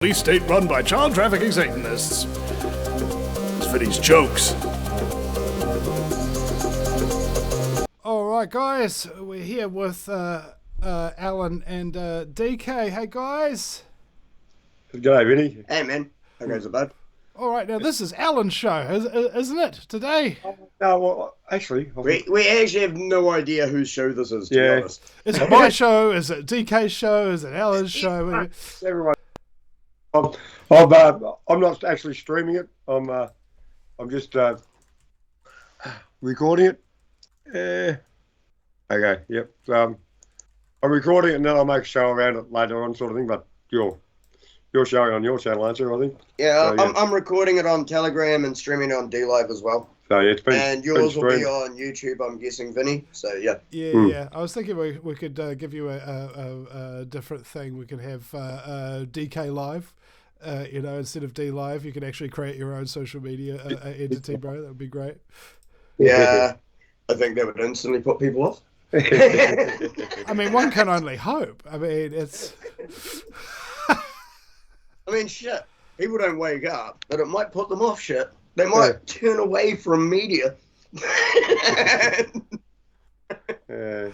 Police state run by child trafficking Satanists. It's Vinny's jokes. Alright guys, we're here with Alan and DK. Hey guys. G'day, Vinny. Hey man, how goes it, bud? Alright, now this is Alan's show, isn't it, today? No, well, actually... We actually have no idea whose show this is, to be honest. Is it my show? Is it DK's show? Is it Alan's show? Everyone... I'm not actually streaming it. I'm just recording it. Okay, yep. I'm recording it and then I'll make a show around it later on, sort of thing. But you're showing on your channel, aren't you? I think. Yeah, so, I'm recording it on Telegram and streaming it on DLive as well. So yeah, it's been. And yours will be on YouTube, I'm guessing, Vinny. So yeah. Yeah. I was thinking we could give you a different thing. We could have DK Live. Instead of D Live, you can actually create your own social media entity, bro. That would be great. Yeah, I think that would instantly put people off. I mean, one can only hope. I mean, it's... I mean, shit. People don't wake up, but it might put them off shit. They might turn away from media. Guys.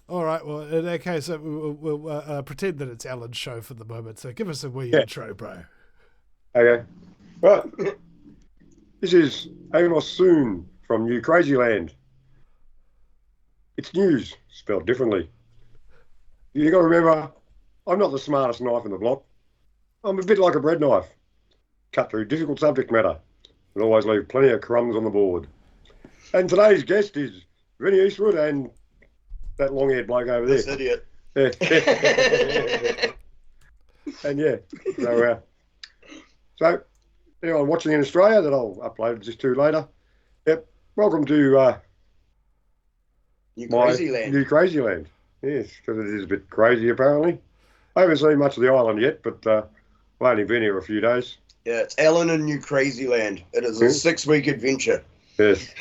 All right, well, in that case, we'll pretend that it's Alan's show for the moment. So give us a wee intro, bro. Okay. Well, this is SEWN from New Crazyland. It's news, spelled differently. You got to remember, I'm not the smartest knife in the block. I'm a bit like a bread knife. Cut through difficult subject matter and always leave plenty of crumbs on the board. And today's guest is Vinny Eastwood and that long-haired bloke over there. This idiot. And so anyone watching in Australia, that I'll upload this to later. Yep, welcome to New Crazyland. New Crazyland. Yes, because it is a bit crazy apparently. I haven't seen much of the island yet, but I've only been here a few days. Yeah, it's Alan and New Crazyland. It is a 6-week adventure. Yes.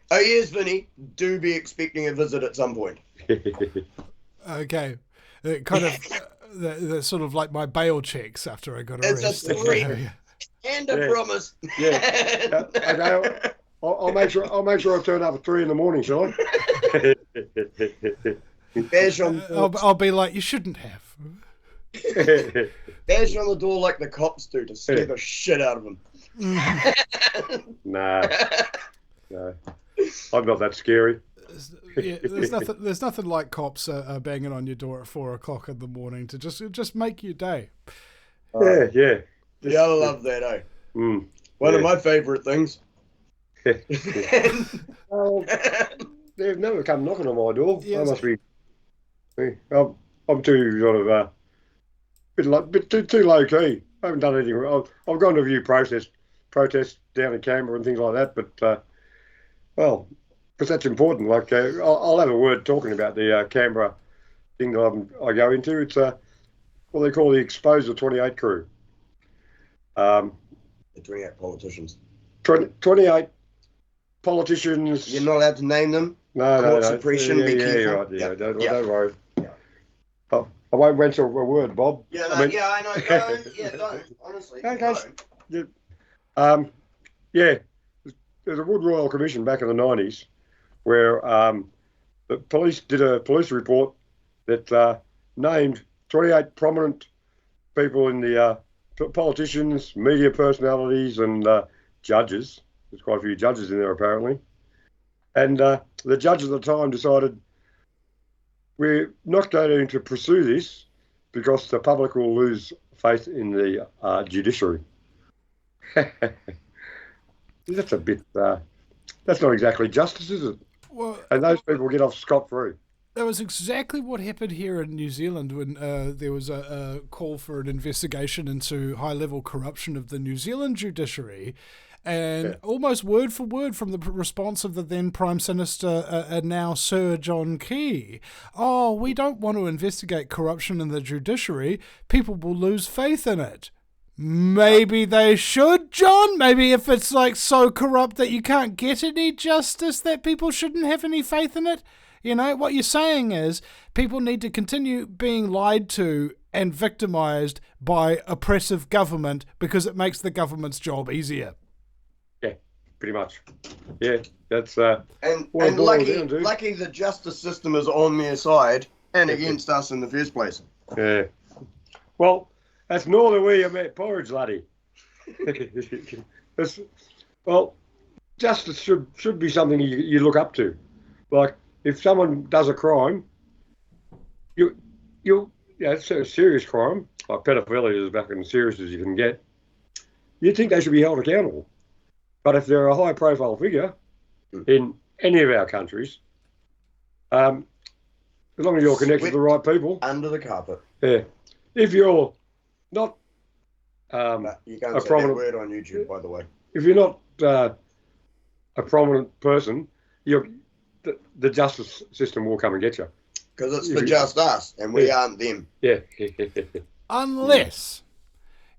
Oh yes, Vinny. Do be expecting a visit at some point. Okay, it kind of that's sort of like my bail checks after I got It's arrested. a threat and a promise. Yeah. Okay, I'll make sure I turn up at 3 a.m, shall I? Badge on. I'll be like, you shouldn't have. Badge on the door like the cops do to scare the shit out of them. No, I'm not that scary. Yeah, there's nothing like cops banging on your door at 4 o'clock in the morning to just make your day. Yeah. Yeah, I love that, eh? One of my favourite things. They've never come knocking on my door. Yes. I must be. I'm too sort of bit too low key. I haven't done anything. I've gone to a few protests down in Canberra and things like that. But because that's important. Like I'll have a word talking about the Canberra thing that I go into. It's what they call the Exposer 28 crew. The 28 politicians. 28 politicians. You're not allowed to name them. No. Suppression. Be careful. Don't worry. I won't mention a word, Bob. Yeah, I know. Don't. Honestly. Okay. There's a Wood Royal Commission back in the 90s where the police did a police report that named 28 prominent people in the politicians, media personalities, and judges. There's quite a few judges in there apparently. And the judges at the time decided we're not going to pursue this because the public will lose faith in the judiciary. That's a bit. That's not exactly justice, is it? Well, and those people get off scot-free. That was exactly what happened here in New Zealand when there was a call for an investigation into high-level corruption of the New Zealand judiciary. And almost word for word from the response of the then Prime Minister and now Sir John Key. Oh, we don't want to investigate corruption in the judiciary. People will lose faith in it. Maybe they should, John. Maybe if it's like so corrupt that you can't get any justice, that people shouldn't have any faith in it. You know, what you're saying is people need to continue being lied to and victimized by oppressive government because it makes the government's job easier. Yeah, pretty much. Yeah, that's and lucky the justice system is on their side and against us in the first place. Yeah. Well, that's northern where you met porridge, laddie. Well, justice should be something you look up to. Like, if someone does a crime, it's a serious crime, like pedophilia is about as serious as you can get, you'd think they should be held accountable. But if they're a high-profile figure in any of our countries, as long as you're connected to the right people... Under the carpet. Yeah. If you're not you can't say that word on YouTube, by the way. If you're not a prominent person, the justice system will come and get you. Because it's for just us, and we aren't them. Yeah. Unless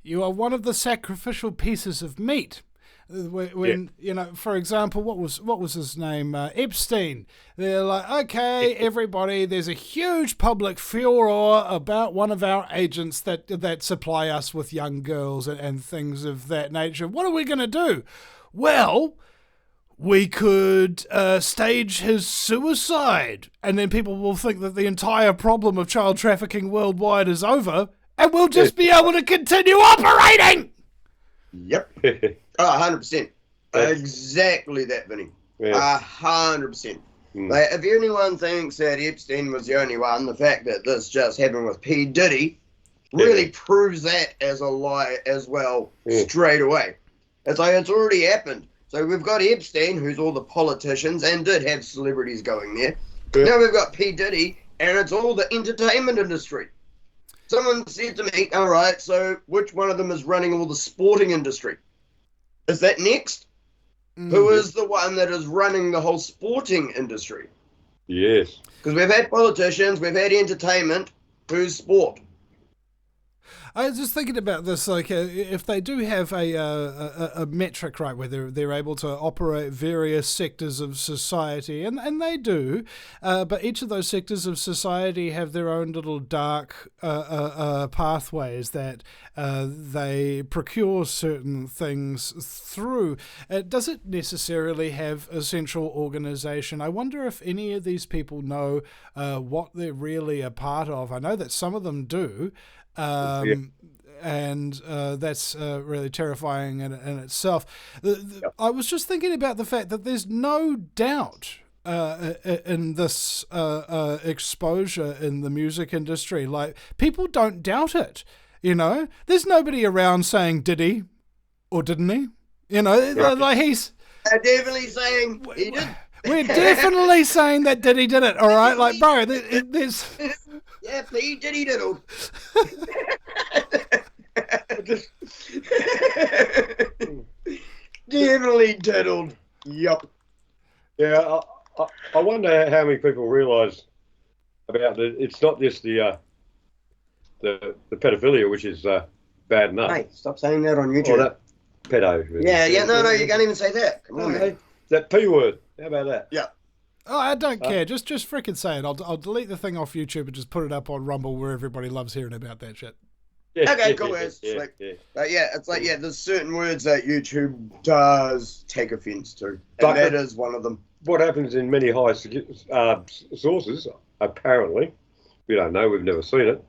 you are one of the sacrificial pieces of meat. When you know, for example, what was his name? Epstein. They're like, okay, everybody, there's a huge public furor about one of our agents that supply us with young girls and things of that nature. What are we going to do? Well, we could stage his suicide, and then people will think that the entire problem of child trafficking worldwide is over, and we'll just be able to continue operating. Yep. 100%. Exactly that, Vinny. 100%. Like, if anyone thinks that Epstein was the only one, the fact that this just happened with P. Diddy really proves that as a lie as well straight away. It's like it's already happened. So we've got Epstein, who's all the politicians, and did have celebrities going there. Now we've got P. Diddy, and it's all the entertainment industry. Someone said to me, all right, so which one of them is running all the sporting industry? Is that next? Who is the one that is running the whole sporting industry? Yes. Because we've had politicians, we've had entertainment, who's sport? I was just thinking about this, like if they do have a metric, right, where they're able to operate various sectors of society, and they do, but each of those sectors of society have their own little dark pathways that they procure certain things through. Does it necessarily have a central organization? I wonder if any of these people know what they're really a part of. I know that some of them do. And that's really terrifying in itself. I was just thinking about the fact that there's no doubt in this exposure in the music industry. Like, people don't doubt it, you know? There's nobody around saying, did he or didn't he? You know, like he's... They're definitely saying he did. We're definitely saying that Diddy did it, all right? Like, bro, there's... Yeah, P. Diddy diddled. Definitely diddled. Yup. Yeah, I wonder how many people realise about it's not just the pedophilia, which is bad enough. Hey, stop saying that on YouTube. Oh, that pedo. Yeah, no, you can't even say that. Come on, man. That P word. How about that? Yeah. Oh, I don't care. Just frickin' say it. I'll delete the thing off YouTube and just put it up on Rumble where everybody loves hearing about that shit. Yeah, okay, cool. It's like, there's certain words that YouTube does take offence to, and that is one of them. What happens in many high sources, apparently, we don't know, we've never seen it,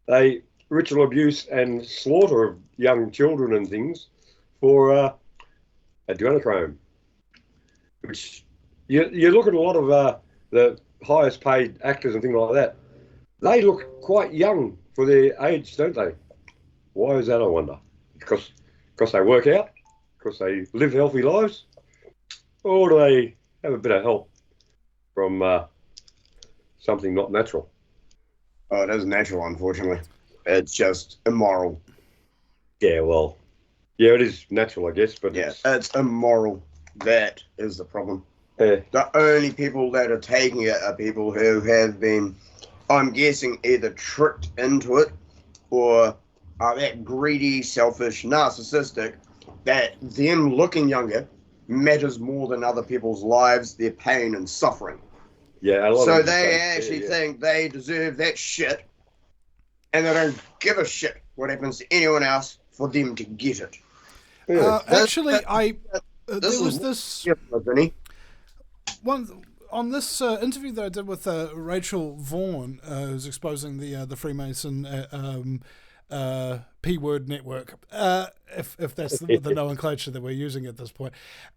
they ritual abuse and slaughter of young children and things for adrenochrome, which... You look at a lot of the highest paid actors and things like that. They look quite young for their age, don't they? Why is that, I wonder? Because they work out? Because they live healthy lives? Or do they have a bit of help from something not natural? Oh, it is natural, unfortunately. It's just immoral. Yeah, well, yeah, it is natural, I guess, but it's immoral. That is the problem. The only people that are taking it are people who have been, I'm guessing, either tricked into it or are that greedy, selfish, narcissistic that them looking younger matters more than other people's lives, their pain and suffering. Yeah, a lot so of they actually think they deserve that shit, and they don't give a shit what happens to anyone else for them to get it. Yeah. Actually, there This was is this Vinny. one on this interview that I did with Rachel Vaughan, who's exposing the Freemason P-word network, if that's the nomenclature that we're using at this point.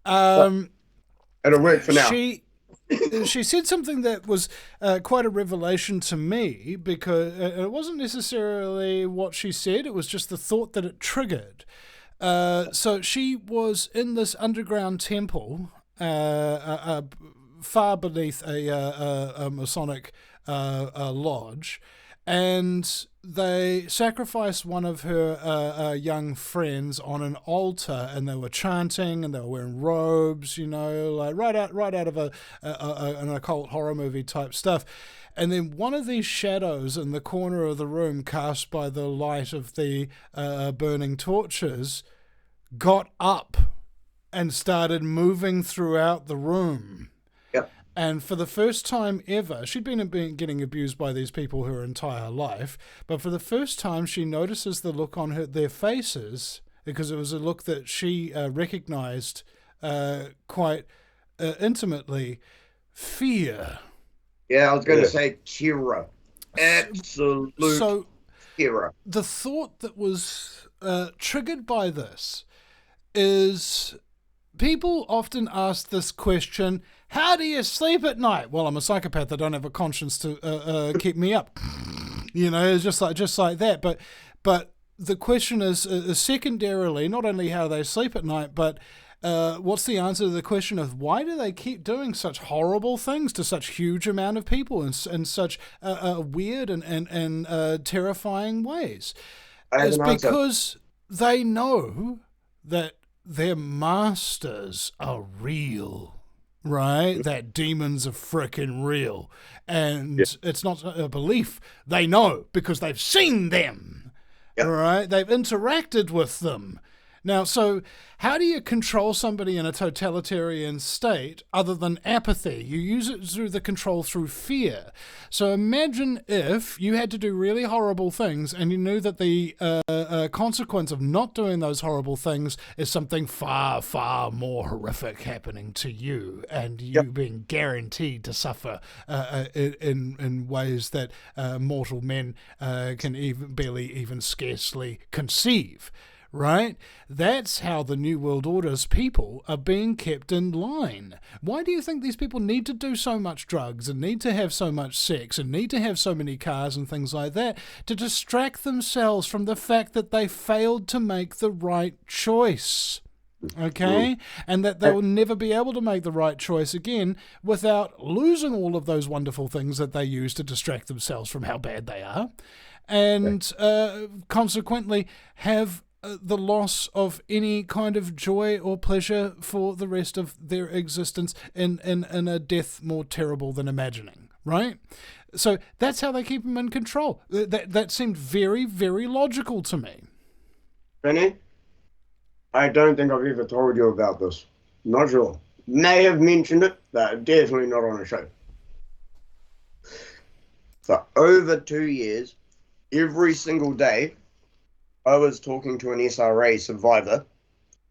It'll work for now. She said something that was quite a revelation to me, because it wasn't necessarily what she said, it was just the thought that it triggered. So she was in this underground temple, far beneath a Masonic lodge, and they sacrificed one of her young friends on an altar, and they were chanting, and they were wearing robes, like right out of an occult horror movie type stuff. And then one of these shadows in the corner of the room, cast by the light of the burning torches, got up and started moving throughout the room. Yep. And for the first time ever, she'd been getting abused by these people her entire life, but for the first time she notices the look on their faces, because it was a look that she recognized quite intimately. Fear. Yeah, I was going to say terror. Absolute terror. The thought that was triggered by this is, people often ask this question, how do you sleep at night? Well, I'm a psychopath. I don't have a conscience to keep me up. It's just like that. But the question is secondarily, not only how they sleep at night, but what's the answer to the question of why do they keep doing such horrible things to such huge amount of people in such weird and terrifying ways? It's because they know that their masters are real, right? That demons are frickin' real. And it's not a belief. They know because they've seen them, right? They've interacted with them. Now, so how do you control somebody in a totalitarian state other than apathy? You use it through the control through fear. So imagine if you had to do really horrible things and you knew that the consequence of not doing those horrible things is something far, far more horrific happening to you, and you being guaranteed to suffer in ways that mortal men can barely even scarcely conceive. Right? That's how the New World Order's people are being kept in line. Why do you think these people need to do so much drugs and need to have so much sex and need to have so many cars and things like that? To distract themselves from the fact that they failed to make the right choice. Okay? And that they will never be able to make the right choice again without losing all of those wonderful things that they use to distract themselves from how bad they are. And consequently have the loss of any kind of joy or pleasure for the rest of their existence in a death more terrible than imagining, right? So that's how they keep them in control. That seemed very, very logical to me. Vinny, I don't think I've ever told you about this. Not sure. May have mentioned it, but definitely not on a show. For over 2 years, every single day, I was talking to an SRA survivor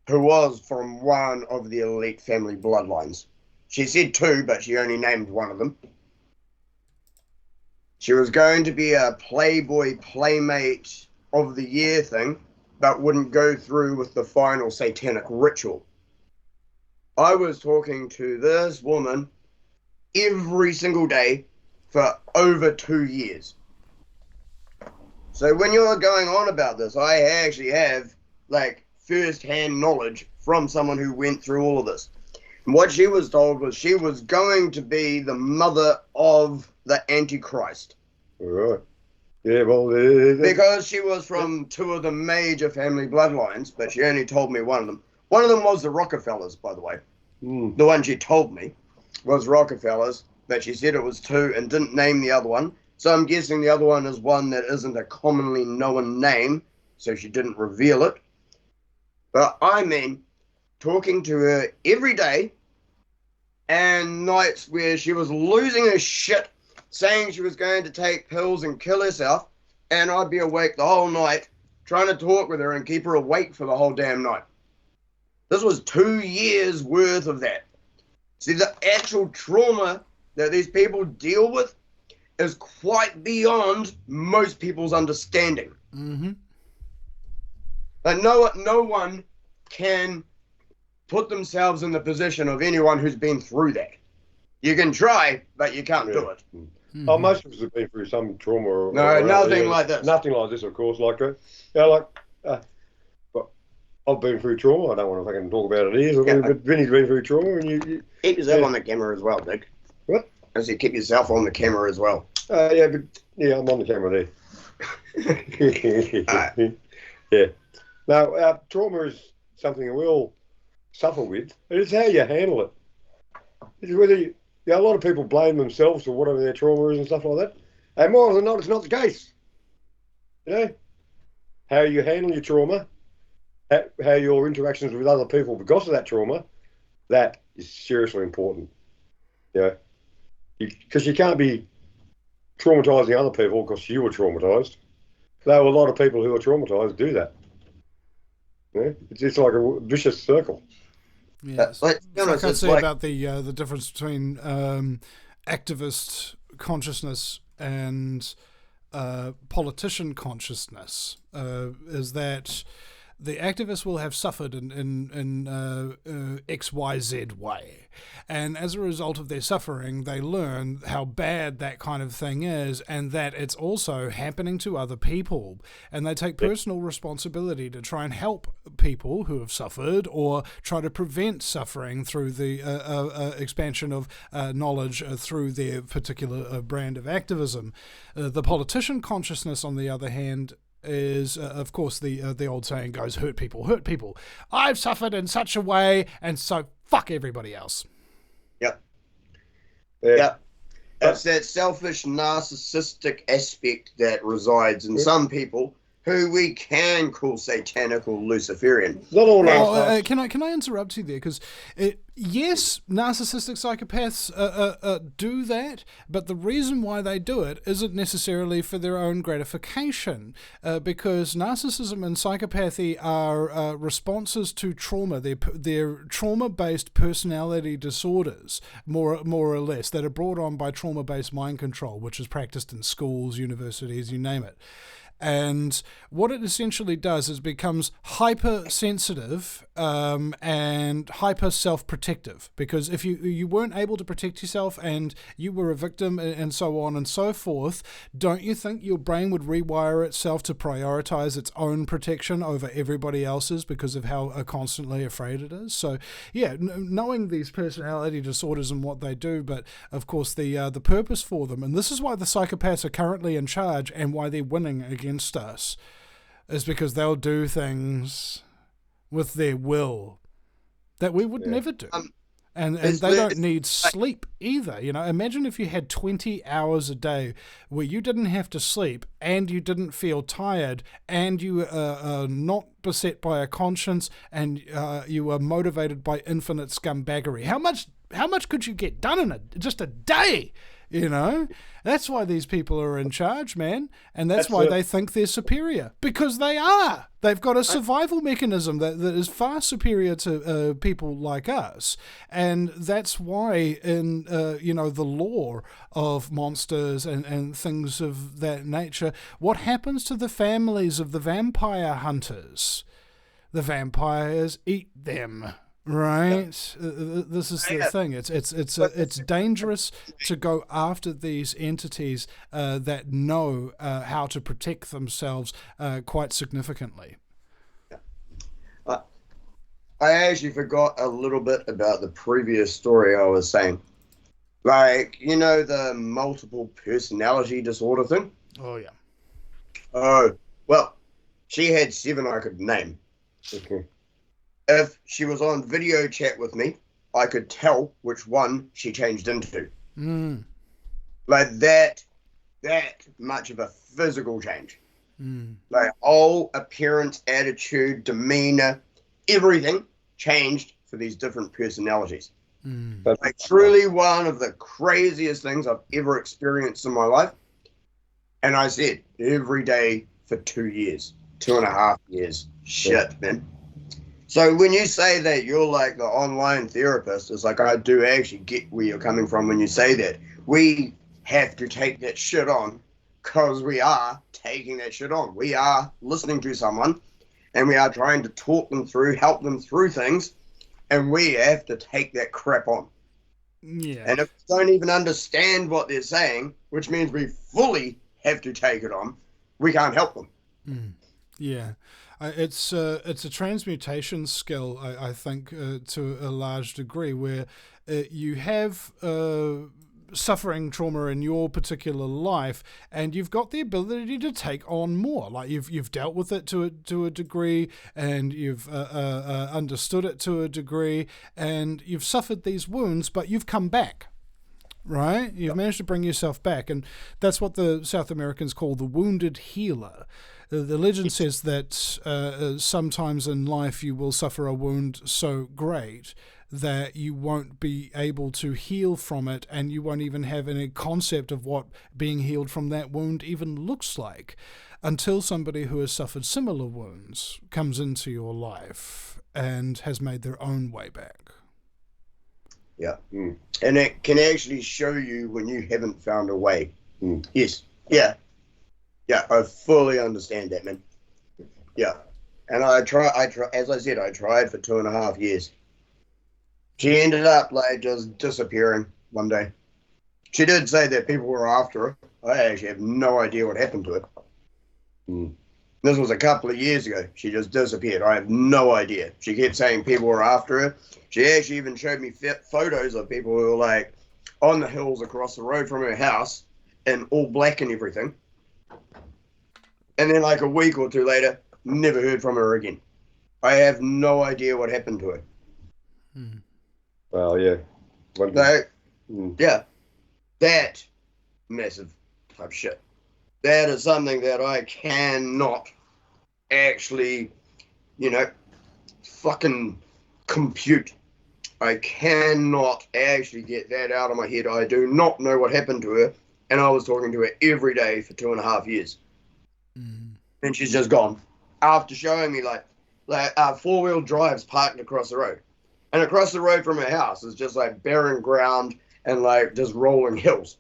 who was from one of the elite family bloodlines. She said 2, but she only named one of them. She was going to be a Playboy Playmate of the Year thing, but wouldn't go through with the final satanic ritual. I was talking to this woman every single day for over 2 years. So when you're going on about this, I actually have first-hand knowledge from someone who went through all of this. And what she was told was she was going to be the mother of the Antichrist. Right. Yeah, well, because she was from 2 of the major family bloodlines, but she only told me one of them. One of them was the Rockefellers, by the way. The one she told me was Rockefellers, but she said it was 2 and didn't name the other one. So I'm guessing the other one is one that isn't a commonly known name, so she didn't reveal it. But I mean, talking to her every day and nights where she was losing her shit, saying she was going to take pills and kill herself, and I'd be awake the whole night trying to talk with her and keep her awake for the whole damn night. This was 2 years worth of that. See, the actual trauma that these people deal with is quite beyond most people's understanding. Mm-hmm. Like no one can put themselves in the position of anyone who's been through that. You can try, but you can't do it. Mm-hmm. Oh, most of us have been through some trauma. Or nothing like this. Nothing like this, of course. But I've been through trauma. I don't want to fucking talk about it here. But Vinny's been through trauma, and you keep yourself on the camera as well, Dick. What? I said keep yourself on the camera as well. I'm on the camera there. Yeah. Now, trauma is something we all suffer with. It's how you handle it. It's whether a lot of people blame themselves for whatever their trauma is and stuff like that. And more often than not, it's not the case. How you handle your trauma, how your interactions with other people because of that trauma, that is seriously important. Because you can't be traumatising other people because you were traumatised. Though a lot of people who are traumatised do that. It's like a vicious circle. Yeah, like I say about the difference between activist consciousness and politician consciousness is that the activists will have suffered in XYZ way. And as a result of their suffering, they learn how bad that kind of thing is and that it's also happening to other people. And they take personal responsibility to try and help people who have suffered or try to prevent suffering through the expansion of knowledge through their particular brand of activism. The politician consciousness, on the other hand, is of course the old saying goes, hurt people. I've suffered in such a way, and so fuck everybody else. Yep. It's that selfish narcissistic aspect that resides in some people who we can call satanic or Luciferian. Not all can I interrupt you there? Because yes, narcissistic psychopaths do that, but the reason why they do it isn't necessarily for their own gratification, because narcissism and psychopathy are responses to trauma. They're trauma-based personality disorders, more or less, that are brought on by trauma-based mind control, which is practiced in schools, universities, you name it. And what it essentially does is becomes hypersensitive and hyper self-protective, because if you weren't able to protect yourself and you were a victim and so on and so forth, don't you think your brain would rewire itself to prioritize its own protection over everybody else's because of how constantly afraid it is? So yeah, knowing these personality disorders and what they do, but of course the purpose for them, and this is why the psychopaths are currently in charge and why they're winning against us, is because they'll do things with their will that we would never do. And they don't need sleep either. Imagine if you had 20 hours a day where you didn't have to sleep and you didn't feel tired and you were not beset by a conscience and you were motivated by infinite scumbaggery. How much could you get done in just a day? That's why these people are in charge, man. And that's why they think they're superior. Because they are. They've got a survival mechanism that is far superior to people like us. And that's why in, the lore of monsters and things of that nature, what happens to the families of the vampire hunters? The vampires eat them. Right, this is the thing. It's dangerous to go after these entities that know how to protect themselves quite significantly. I actually forgot a little bit about the previous story I was saying. The multiple personality disorder thing? Oh, yeah. Oh, well, she had 7 I could name. Okay. If she was on video chat with me, I could tell which one she changed into. Like that much of a physical change. Like whole appearance, attitude, demeanor, everything changed for these different personalities. Like truly one of the craziest things I've ever experienced in my life. And I said every day for 2 years, 2.5 years. Shit, man. So when you say that you're like the online therapist, it's like I do actually get where you're coming from when you say that. We have to take that shit on because we are taking that shit on. We are listening to someone and we are trying to talk them through, help them through things, and we have to take that crap on. Yeah. And if we don't even understand what they're saying, which means we fully have to take it on, we can't help them. Yeah. It's a transmutation skill, I think, to a large degree, where you have suffering trauma in your particular life, and you've got the ability to take on more. Like you've dealt with it to a degree, and you've understood it to a degree, and you've suffered these wounds, but you've come back. Right? You've managed to bring yourself back, and that's what the South Americans call the wounded healer. The legend says that sometimes in life you will suffer a wound so great that you won't be able to heal from it, and you won't even have any concept of what being healed from that wound even looks like until somebody who has suffered similar wounds comes into your life and has made their own way back. Yeah. And it can actually show you when you haven't found a way. Yes. Yeah. Yeah, I fully understand that, man. Yeah. And I try, as I said, I tried for 2.5 years. She ended up like just disappearing one day. She did say that people were after her. I actually have no idea what happened to her. This was a couple of years ago. She just disappeared. I have no idea. She kept saying people were after her. She actually even showed me photos of people who were like on the hills across the road from her house in all black and everything. And then like a week or two later, never heard from her again. I have no idea what happened to her. Well, yeah. Yeah, that massive type shit. That is something that I cannot actually, fucking compute. I cannot actually get that out of my head. I do not know what happened to her, and I was talking to her every day for 2.5 years. And she's just gone. After showing me like 4-wheel drives parked across the road. And across the road from her house is just like barren ground and like just rolling hills.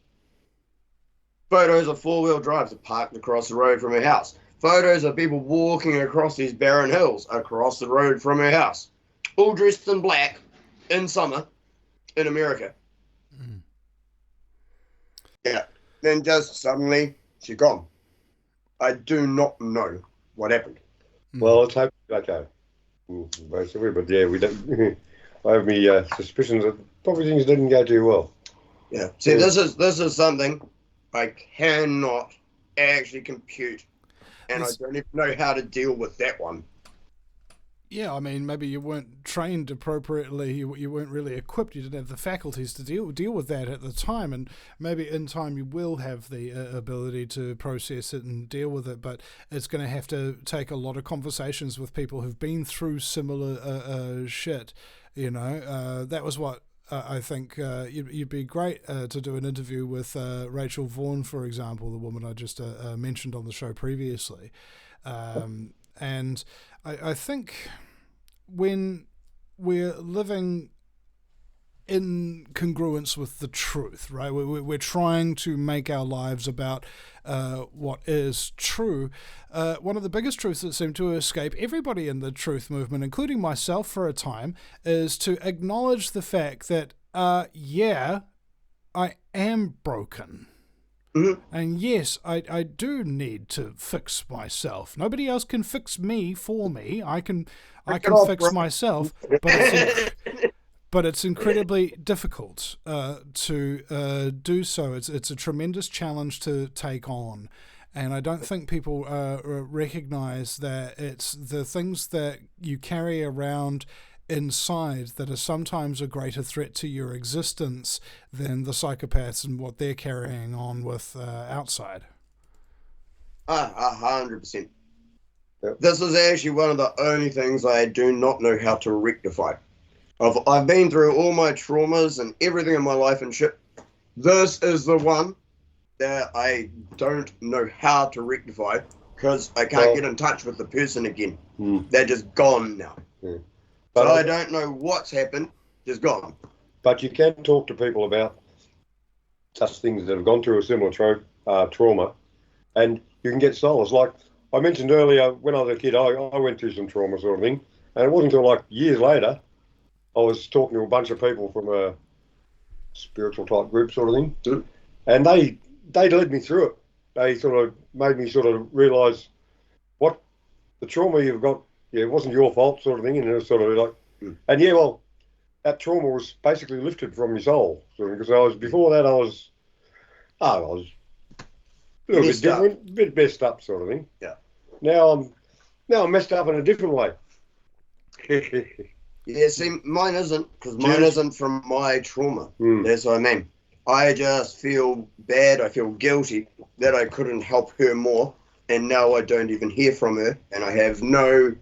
Photos of 4-wheel drives are parked across the road from her house. Photos of people walking across these barren hills across the road from her house. All dressed in black in summer in America. Yeah. Then just suddenly she's gone. I do not know what happened. Well, let's hope okay. Basically, but yeah, we don't. I have me suspicions that probably things didn't go too well. Yeah. See, this is something I cannot actually compute, and I don't even know how to deal with that one. Yeah, I mean, maybe you weren't trained appropriately, you weren't really equipped, you didn't have the faculties to deal with that at the time, and maybe in time you will have the ability to process it and deal with it, but it's going to have to take a lot of conversations with people who've been through similar shit, that was what I think you'd be great to do an interview with Rachel Vaughan, for example, the woman I just mentioned on the show previously. And I think when we're living in congruence with the truth, right? We're trying to make our lives about what is true. One of the biggest truths that seem to escape everybody in the truth movement, including myself for a time, is to acknowledge the fact that, I am broken. And yes, I do need to fix myself. Nobody else can fix me for me. I can fix myself, but it's incredibly difficult to do so. It's a tremendous challenge to take on, and I don't think people recognize that it's the things that you carry around inside that are sometimes a greater threat to your existence than the psychopaths and what they're carrying on with outside. 100%. This is actually one of the only things I do not know how to rectify. I've been through all my traumas and everything in my life and shit. This is the one that I don't know how to rectify because I can't get in touch with the person again. They're just gone now. But so I don't know what's happened. Just gone. But you can talk to people about such things that have gone through a similar trauma, and you can get solace. Like I mentioned earlier, when I was a kid, I went through some trauma sort of thing, and it wasn't until like years later I was talking to a bunch of people from a spiritual type group sort of thing, and they led me through it. They sort of made me sort of realise what the trauma you've got. Yeah, it wasn't your fault, sort of thing, and it was sort of like, and yeah, well, that trauma was basically lifted from my soul, sort of, because before that I was a little bit different, a bit messed up, sort of thing. Yeah. Now I'm messed up in a different way. Yeah, see, mine isn't, because mine isn't from my trauma. That's what I mean. I just feel bad, I feel guilty that I couldn't help her more, and now I don't even hear from her, and I have no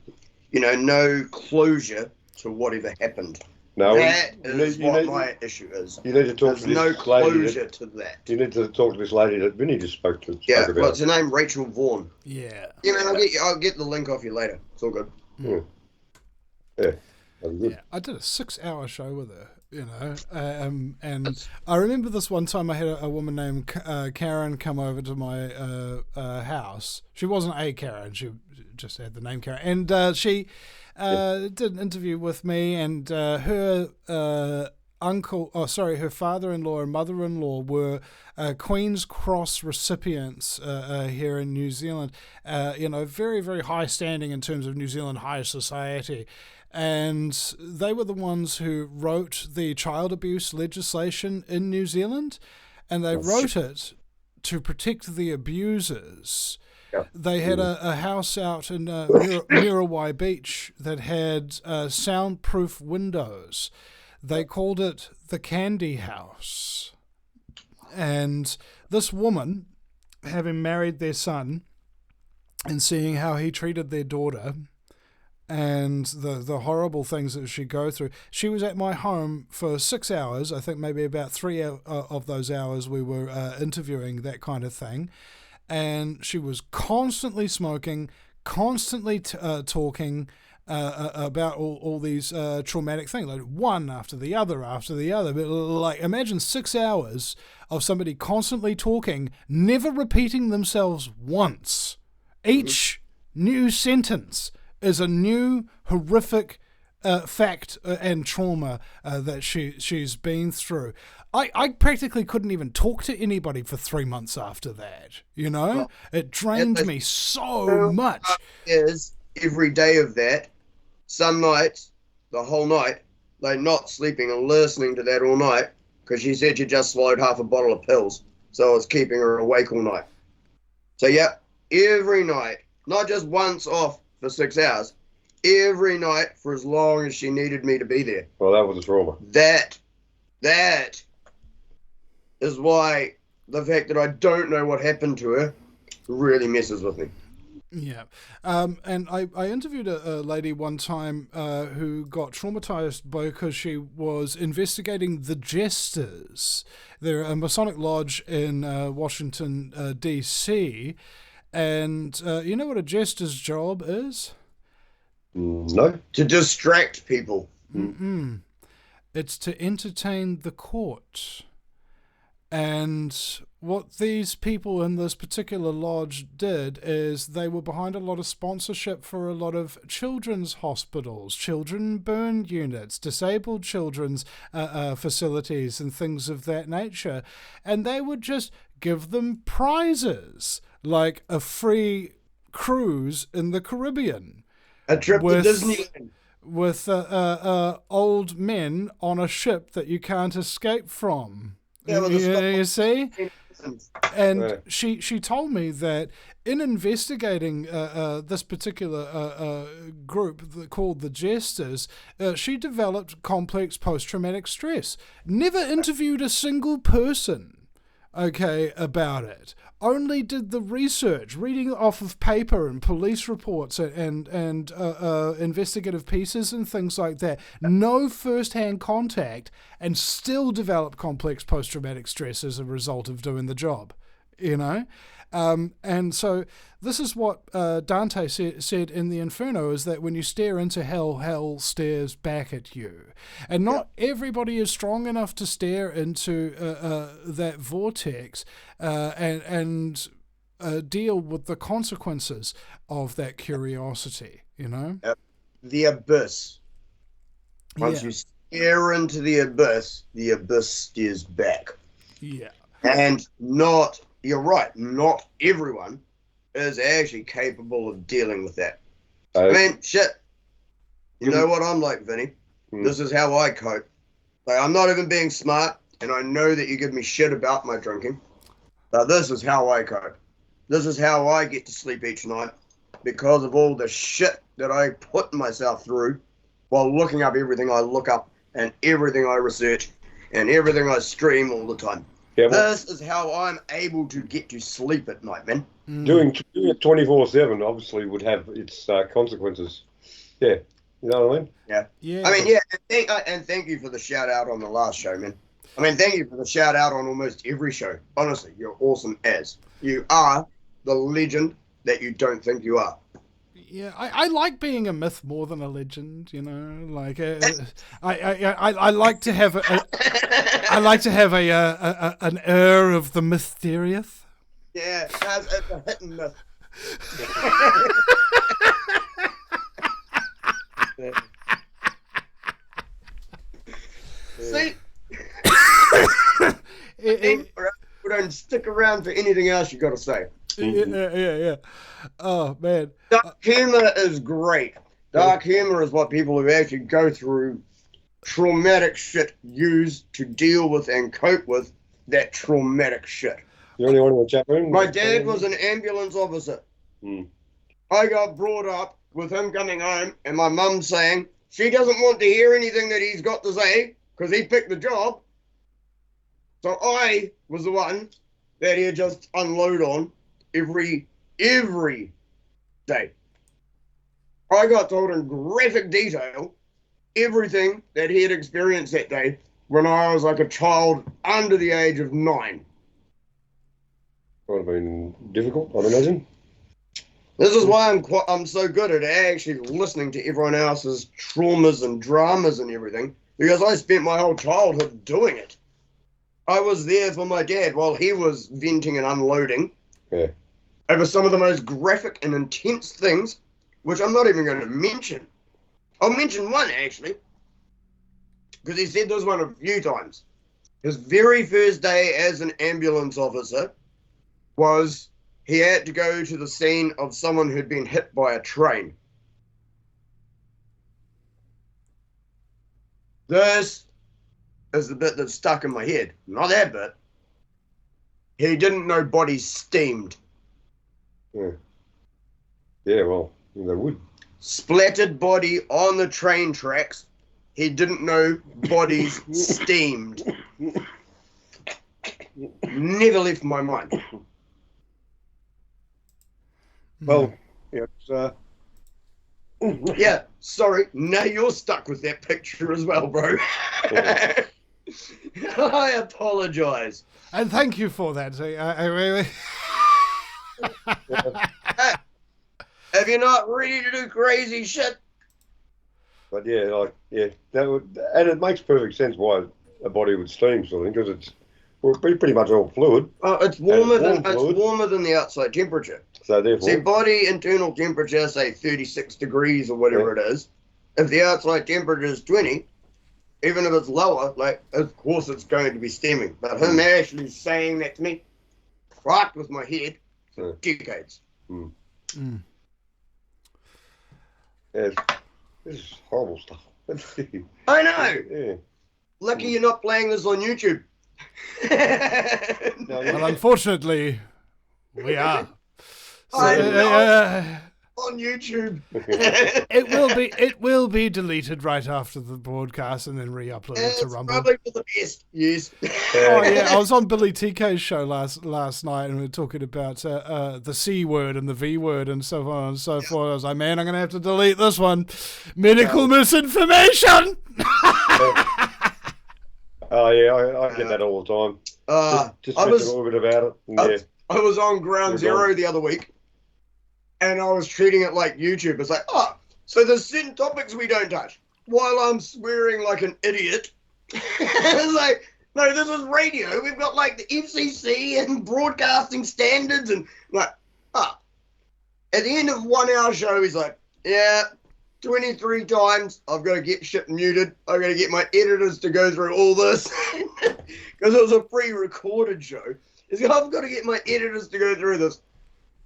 closure to whatever happened. No, that is what my issue is. You need to talk to this lady. There's no closure to that. You need to talk to this lady that Vinny just spoke to. Yeah, what's her name? Rachel Vaughan. Yeah. Yeah, man, I'll get the link off you later. It's all good. Yeah. Yeah, I did a 6-hour show with her, and I remember this one time I had a woman named Karen come over to my house. She wasn't a Karen, she just had the name Karen, and she did an interview with me, and her her father-in-law and mother-in-law were Queen's Cross recipients here in New Zealand, very, very high standing in terms of New Zealand high society. And they were the ones who wrote the child abuse legislation in New Zealand, and they wrote it to protect the abusers. Yeah. They had a house out in Muriwai Beach that had soundproof windows. They called it the Candy House. And this woman, having married their son and seeing how he treated their daughter, and the horrible things that she'd go through. She was at my home for 6 hours. I think maybe about 3 of those hours we were interviewing that kind of thing. And she was constantly smoking, constantly talking about all these traumatic things, like one after the other. But like, imagine 6 hours of somebody constantly talking, never repeating themselves once. Each new sentence is a new horrific fact and trauma that she's been through. I practically couldn't even talk to anybody for 3 months after that. Well, it drained me so much. Is every day of that, some nights, the whole night, like not sleeping and listening to that all night, because she said she just swallowed half a bottle of pills, so it's keeping her awake all night. So yeah, every night, not just once off for 6 hours, every night for as long as she needed me to be there. Well, that was a trauma. That is why the fact that I don't know what happened to her really messes with me. Yeah. And I interviewed a lady one time who got traumatized because she was investigating the Jesters. They're a Masonic lodge in Washington, D.C., and you know what a jester's job is? No. To distract people. Mm-mm. It's to entertain the court. And what these people in this particular lodge did is they were behind a lot of sponsorship for a lot of children's hospitals, children burn units, disabled children's facilities and things of that nature. And they would just give them prizes, like a free cruise in the Caribbean. A trip to Disneyland. With old men on a ship that you can't escape from. Yeah, you see? And she told me that in investigating this particular group called the Jesters, she developed complex post-traumatic stress. Never interviewed a single person okay, about it. Only did the research, reading off of paper and police reports and investigative pieces and things like that. No first-hand contact, and still develop complex post-traumatic stress as a result of doing the job. You know? And so this is what Dante said in the Inferno, is that when you stare into hell, hell stares back at you. And not everybody is strong enough to stare into that vortex and deal with the consequences of that curiosity, you know? The abyss. Once you stare into the abyss stares back. Yeah. And you're right, not everyone is actually capable of dealing with that. I mean, shit. You know what I'm like, Vinny? This is how I cope. Like, I'm not even being smart, and I know that you give me shit about my drinking, but this is how I cope. This is how I get to sleep each night, because of all the shit that I put myself through while looking up everything I look up and everything I research and everything I stream all the time. Yeah, well, this is how I'm able to get to sleep at night, man. Doing it 24/7 obviously would have its consequences. Yeah, you know what I mean? Yeah. I mean, yeah, and thank you for the shout out on the last show, man. I mean, thank you for the shout out on almost every show. Honestly, you're awesome as. You are the legend that you don't think you are. Yeah, I like being a myth more than a legend, you know. Like I like to have an air of the mysterious. Yeah, it's a hit and miss. See, we don't stick around for anything else you got to say. Yeah. Oh, man. Dark humor is great. Dark humor is what people who actually go through traumatic shit use to deal with and cope with that traumatic shit. You only want to chat room? My dad was an ambulance officer. I got brought up with him coming home and my mum saying she doesn't want to hear anything that he's got to say because he picked the job. So I was the one that he'd just unload on every day. I got told in graphic detail everything that he had experienced that day when I was like a child under the age of 9. Would have been difficult, I'd imagine. This is why I'm so good at actually listening to everyone else's traumas and dramas and everything, because I spent my whole childhood doing it. I was there for my dad while he was venting and unloading over some of the most graphic and intense things, which I'm not even going to mention. I'll mention one, actually, because he said this one a few times. His very first day as an ambulance officer was he had to go to the scene of someone who'd been hit by a train. This is the bit that stuck in my head. Not that bit. He didn't know bodies steamed. Yeah, well, they would. Splattered body on the train tracks. He didn't know bodies steamed. Never left my mind. Well, yeah, yeah, sorry. Now you're stuck with that picture as well, bro. I apologize. And thank you for that. I really... If you're not ready to do crazy shit. But yeah, that would, and it makes perfect sense why a body would steam, sort of thing, because it's pretty much all fluid. It's warmer than the outside temperature. So therefore, see, body internal temperature, say 36 degrees or whatever it is. If the outside temperature is 20, even if it's lower, like, of course it's going to be steaming. But him actually saying that to me, fucked with my head for decades. Yeah, this is horrible stuff. I know. Yeah. Lucky you're not playing this on YouTube. Well, unfortunately, we are. I on YouTube. It will be deleted right after the broadcast and then re-uploaded to Rumble. Probably for the best. Yes. Oh yeah, I was on Billy TK's show last night, and we were talking about the C word and the V word and so on and so forth. I was like, man, I'm gonna have to delete this one. Medical misinformation. Oh yeah, I get that all the time. Just a little bit about it. I was on Ground Zero the other week, and I was treating it like YouTube. It's like, so there's certain topics we don't touch, while I'm swearing like an idiot. It's like, no, this is radio. We've got like the FCC and broadcasting standards, and like, At the end of 1 hour show, he's like, yeah, 23 times I've got to get shit muted. I've got to get my editors to go through all this because it was a pre-recorded show. He's like, I've got to get my editors to go through this.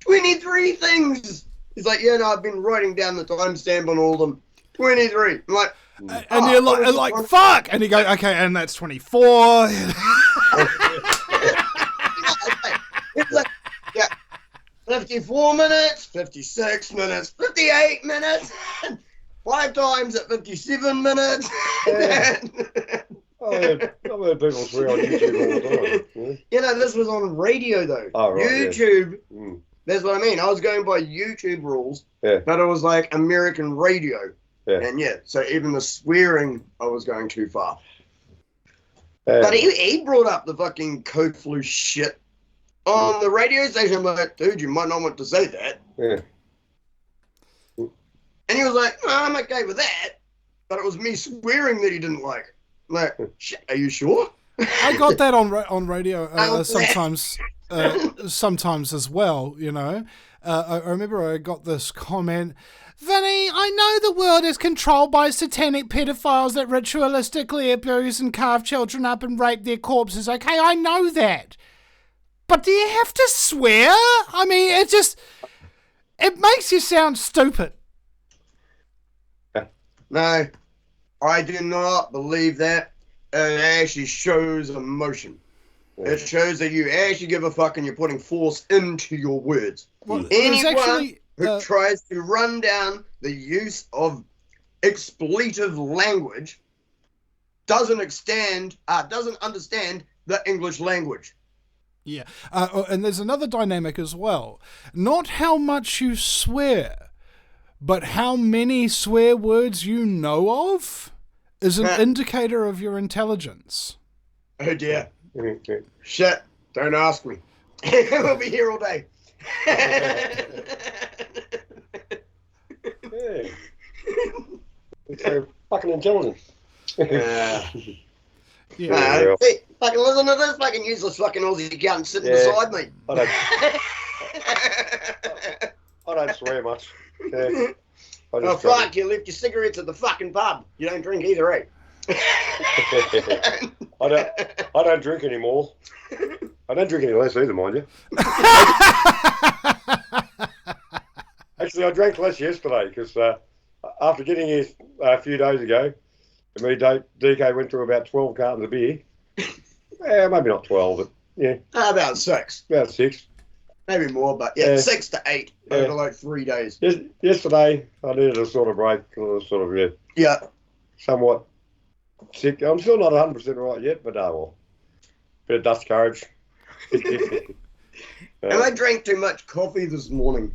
23 things. He's like, yeah, no, I've been writing down the timestamp on all of them. 23. I'm like, and you're like, fuck. And you go, okay, and that's 24. It's like, yeah, 54 minutes, 56 minutes, 58 minutes, 5 times at 57 minutes. I've heard people swear on YouTube all the time. Yeah. You know, this was on radio, though. Oh, right, YouTube, yeah. That's what I mean. I was going by YouTube rules, Yeah. but it was like American radio. Yeah. And so even the swearing, I was going too far. But he brought up the fucking code flu shit on the radio station. I'm like, dude, you might not want to say that. Yeah. And he was like, no, I'm okay with that. But it was me swearing that he didn't like. I'm like, shit, are you sure? I got that on radio sometimes as well, you know. I remember I got this comment, Vinny, I know the world is controlled by satanic pedophiles that ritualistically abuse and carve children up and rape their corpses. Okay, I know that. But do you have to swear? I mean, it makes you sound stupid. No, I do not believe that. It actually shows emotion. Yeah. It shows that you actually give a fuck and you're putting force into your words. Well, anyone who tries to run down the use of expletive language doesn't understand the English language. Yeah, and there's another dynamic as well. Not how much you swear, but how many swear words you know of is an indicator of your intelligence. Oh dear. Shit, don't ask me. We'll be here all day. Yeah. It's so fucking intelligent. Yeah. Hey, fucking listen to this fucking useless fucking Aussie cunt sitting beside me. I don't swear much. Yeah. Oh fuck, you left your cigarettes at the fucking pub. You don't drink either, eh? I don't drink anymore. I don't drink any less either, mind you. Actually, I drank less yesterday because after getting here a few days ago, me, DK went through about 12 cartons of beer. Maybe not 12, but yeah. About 6. About 6. Maybe more, but 6 to 8 over like 3 days. Yesterday, I needed a sort of break. Somewhat sick. I'm still not 100% right yet, but well, bit of Dutch courage. And I drank too much coffee this morning.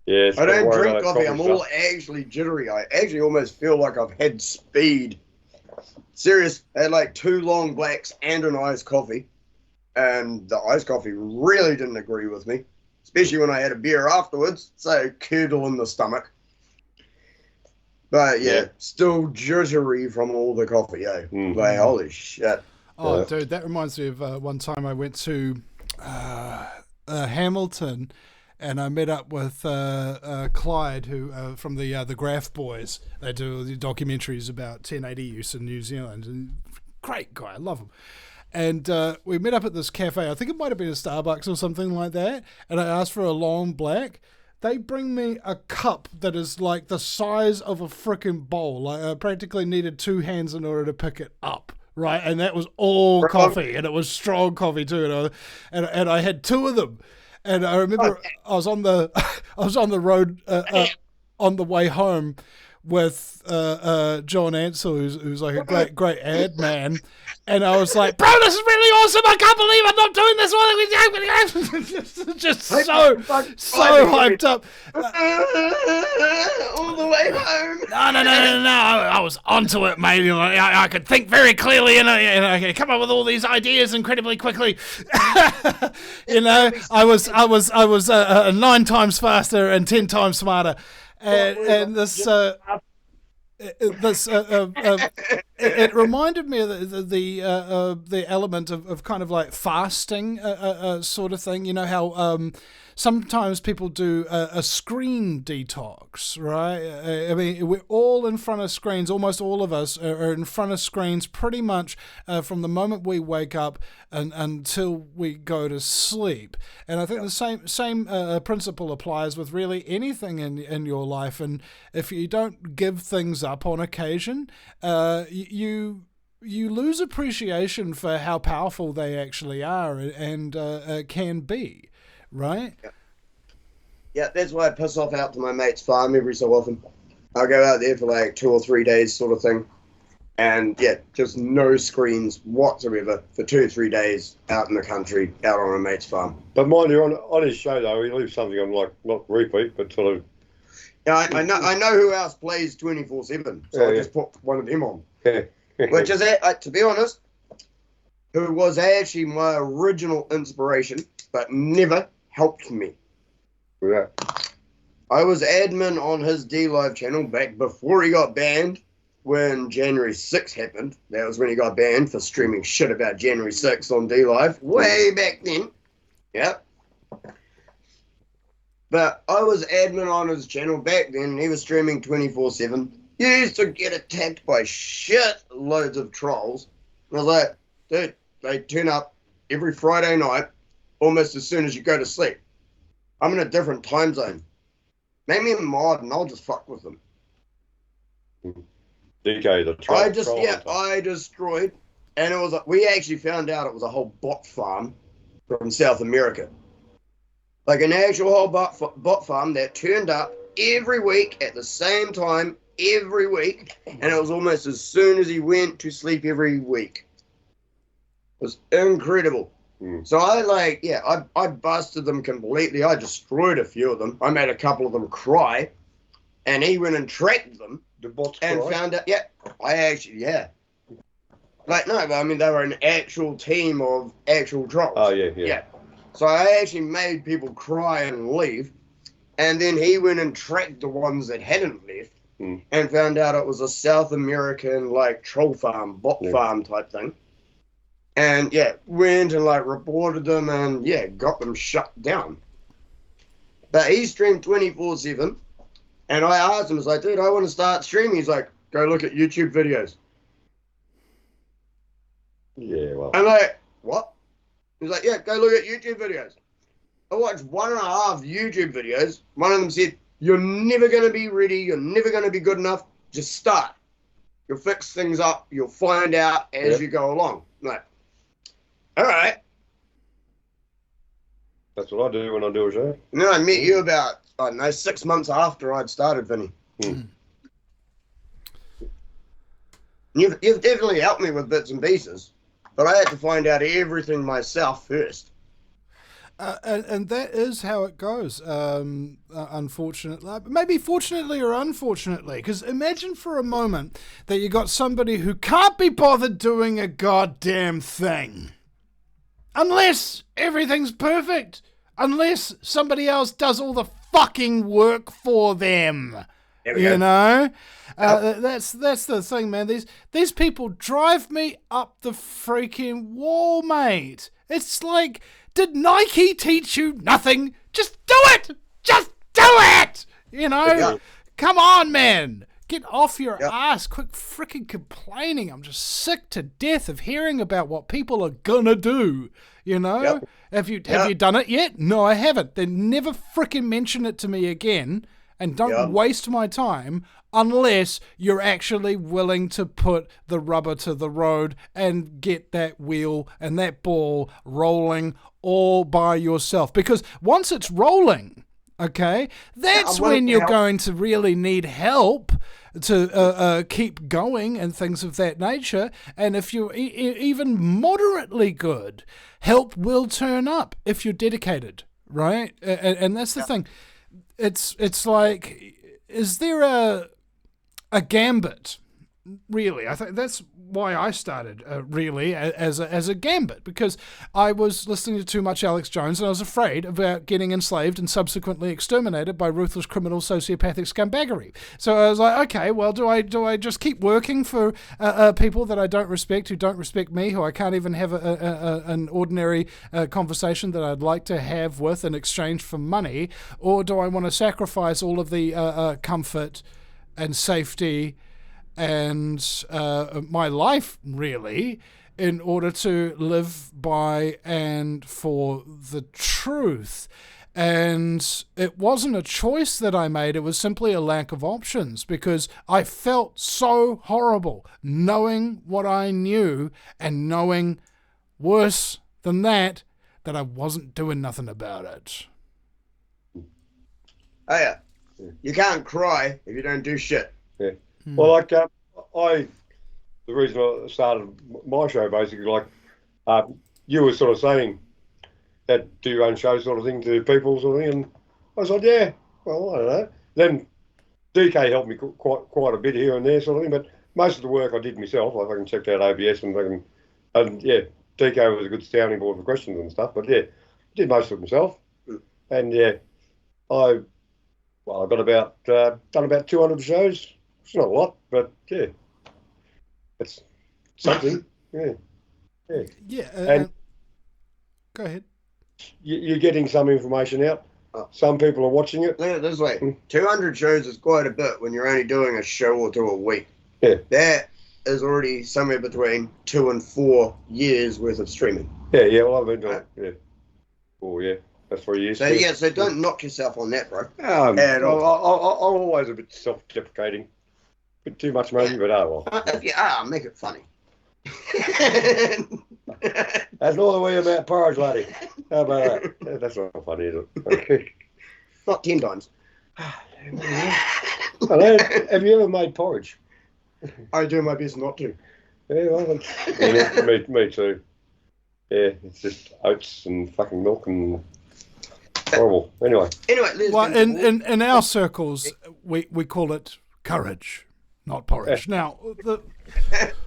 Yeah, I don't drink coffee. I'm all actually jittery. I actually almost feel like I've had speed. Serious. I had like 2 long blacks and an iced coffee. And the iced coffee really didn't agree with me. Especially when I had a beer afterwards. So, curdle in the stomach. But still jittery from all the coffee, Like, holy shit. Oh, dude, that reminds me of one time I went to Hamilton, and I met up with Clyde, who from the Graph Boys. They do the documentaries about 1080 use in New Zealand. And great guy, I love him. And we met up at this cafe. I think it might have been a Starbucks or something like that. And I asked for a long black. They bring me a cup that is like the size of a frickin' bowl. Like I practically needed 2 hands in order to pick it up. Right, and that was all coffee, and it was strong coffee too, and I had 2 of them, and I remember I was on the road on the way home with John Ansell, who's like a great ad man, and I was like, bro, this is really awesome, I can't believe I'm not doing this one. Just so hyped up. All the way home. No, I was onto it, mate. I could think very clearly and I could come up with all these ideas incredibly quickly. I was 9 times faster and 10 times smarter. And this it reminded me of the element of kind of like fasting sort of thing. You know how sometimes people do a screen detox, right? I mean, we're all in front of screens. Almost all of us are in front of screens pretty much from the moment we wake up until we go to sleep. And I think the same principle applies with really anything in your life. And if you don't give things up on occasion, you lose appreciation for how powerful they actually are and can be. Right? Yeah, that's why I piss off out to my mate's farm every so often. I'll go out there for like 2 or 3 days sort of thing. And yeah, just no screens whatsoever for 2 or 3 days out in the country, out on a mate's farm. But mind you, on his show though, he leaves something on, like, not repeat, but sort of... Yeah, I know who else plays 24/7, so I just put one of them on. Which is, to be honest, who was actually my original inspiration, but never helped me. Yeah. I was admin on his D-Live channel back before he got banned when January 6th happened. That was when he got banned for streaming shit about January 6th on D-Live, way back then. Yeah. But I was admin on his channel back then, and he was streaming 24/7. You used to get attacked by shit loads of trolls. I was like, dude, they turn up every Friday night almost as soon as you go to sleep. I'm in a different time zone. Make me a mod and I'll just fuck with them. DK, the troll. I destroyed, and it was. We actually found out it was a whole bot farm from South America. Like an actual whole bot farm that turned up every week at the same time, every week, and it was almost as soon as he went to sleep every week. It was incredible. So I busted them completely. I destroyed a few of them. I made a couple of them cry, and he went and tracked them. The bots and cry? Found out. Like no, but I mean they were an actual team of actual trolls. Oh yeah. So I actually made people cry and leave, and then he went and tracked the ones that hadn't left, and found out it was a South American like troll farm, bot farm type thing. And went and like reported them and got them shut down. But he streamed 24/7, and I asked him, I was like, dude, I want to start streaming. He's like, go look at YouTube videos. Yeah, well. I'm like, what? He's like, yeah, go look at YouTube videos. I watched 1.5 YouTube videos. One of them said, you're never going to be ready. You're never going to be good enough. Just start. You'll fix things up. You'll find out as you go along. I'm like, all right. That's what I do when I do a show. And then I met you about, 6 months after I'd started, Vinny. You've definitely helped me with bits and pieces, but I had to find out everything myself first. And that is how it goes, unfortunately. Maybe fortunately or unfortunately, because imagine for a moment that you got somebody who can't be bothered doing a goddamn thing. Unless everything's perfect. Unless somebody else does all the fucking work for them. You know? That's the thing, man. These people drive me up the freaking wall, mate. It's like, did Nike teach you nothing? Just do it! Just do it! You know? Yeah. Come on, man. Get off your ass. Quit freaking complaining. I'm just sick to death of hearing about what people are gonna do. You know? Have you done it yet? No, I haven't. Then never freaking mention it to me again. And don't waste my time unless you're actually willing to put the rubber to the road and get that wheel and that ball rolling all by yourself. Because once it's rolling, Okay, that's Yeah, when you're going to really need help to keep going and things of that nature. And if you're even moderately good, help will turn up if you're dedicated, right? And that's the thing. It's like, is there a gambit? Really, I think that's why I started really as a gambit, because I was listening to too much Alex Jones and I was afraid about getting enslaved and subsequently exterminated by ruthless criminal sociopathic scumbaggery. So I was like, okay, well, do I just keep working for people that I don't respect, who don't respect me, who I can't even have an ordinary conversation that I'd like to have with in exchange for money, or do I want to sacrifice all of the comfort and safety and my life, really, in order to live by and for the truth? And it wasn't a choice that I made, it was simply a lack of options, because I felt so horrible knowing what I knew and knowing, worse than that I wasn't doing nothing about it. Oh yeah, you can't cry if you don't do shit. Yeah. Well, like the reason I started my show, basically, like you were sort of saying that do your own show sort of thing to people sort of thing, and I was like, yeah, well, I don't know. Then DK helped me quite a bit here and there sort of thing, but most of the work I did myself. Like I can check out OBS and yeah, DK was a good sounding board for questions and stuff, but yeah, did most of it myself, and yeah, I got about done about 200 shows. It's not a lot, but yeah, it's something. Yeah. And go ahead. You're getting some information out. Some people are watching it. Look at it this way: 200 shows is quite a bit when you're only doing a show or two a week. Yeah. That is already somewhere between 2 and 4 years worth of streaming. Yeah. Well, I've been doing it. Yeah. Oh yeah. That's 3 years. So yeah, so don't knock yourself on that, bro. I'm always a bit self-deprecating. Bit too much maybe, but oh well. If you are, make it funny. That's not the way about porridge, laddie. How about that? That's not funny, is it? Not 10 times. Hello, have you ever made porridge? I do my best not to. Yeah, well, me too. Yeah, it's just oats and fucking milk and horrible. Anyway, well, in our circles, we call it courage, not porridge. Now,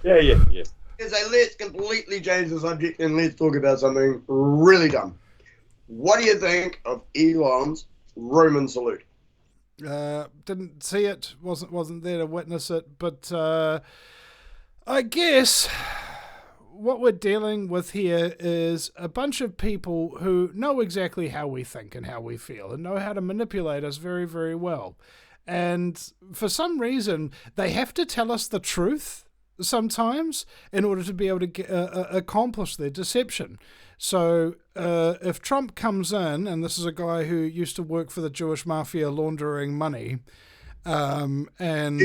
yeah. So let's completely change the subject and let's talk about something really dumb. What do you think of Elon's Roman salute? Didn't see it, wasn't there to witness it, but I guess what we're dealing with here is a bunch of people who know exactly how we think and how we feel and know how to manipulate us very, very well. And for some reason, they have to tell us the truth sometimes in order to be able to accomplish their deception. So if Trump comes in, and this is a guy who used to work for the Jewish mafia laundering money, and and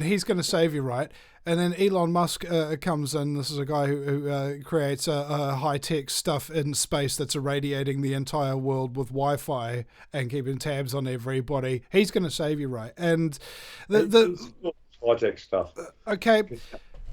he's going to save you, right? And then Elon Musk comes in. This is a guy who creates high-tech stuff in space that's irradiating the entire world with Wi-Fi and keeping tabs on everybody. He's going to save you, right? And the high-tech stuff. Okay.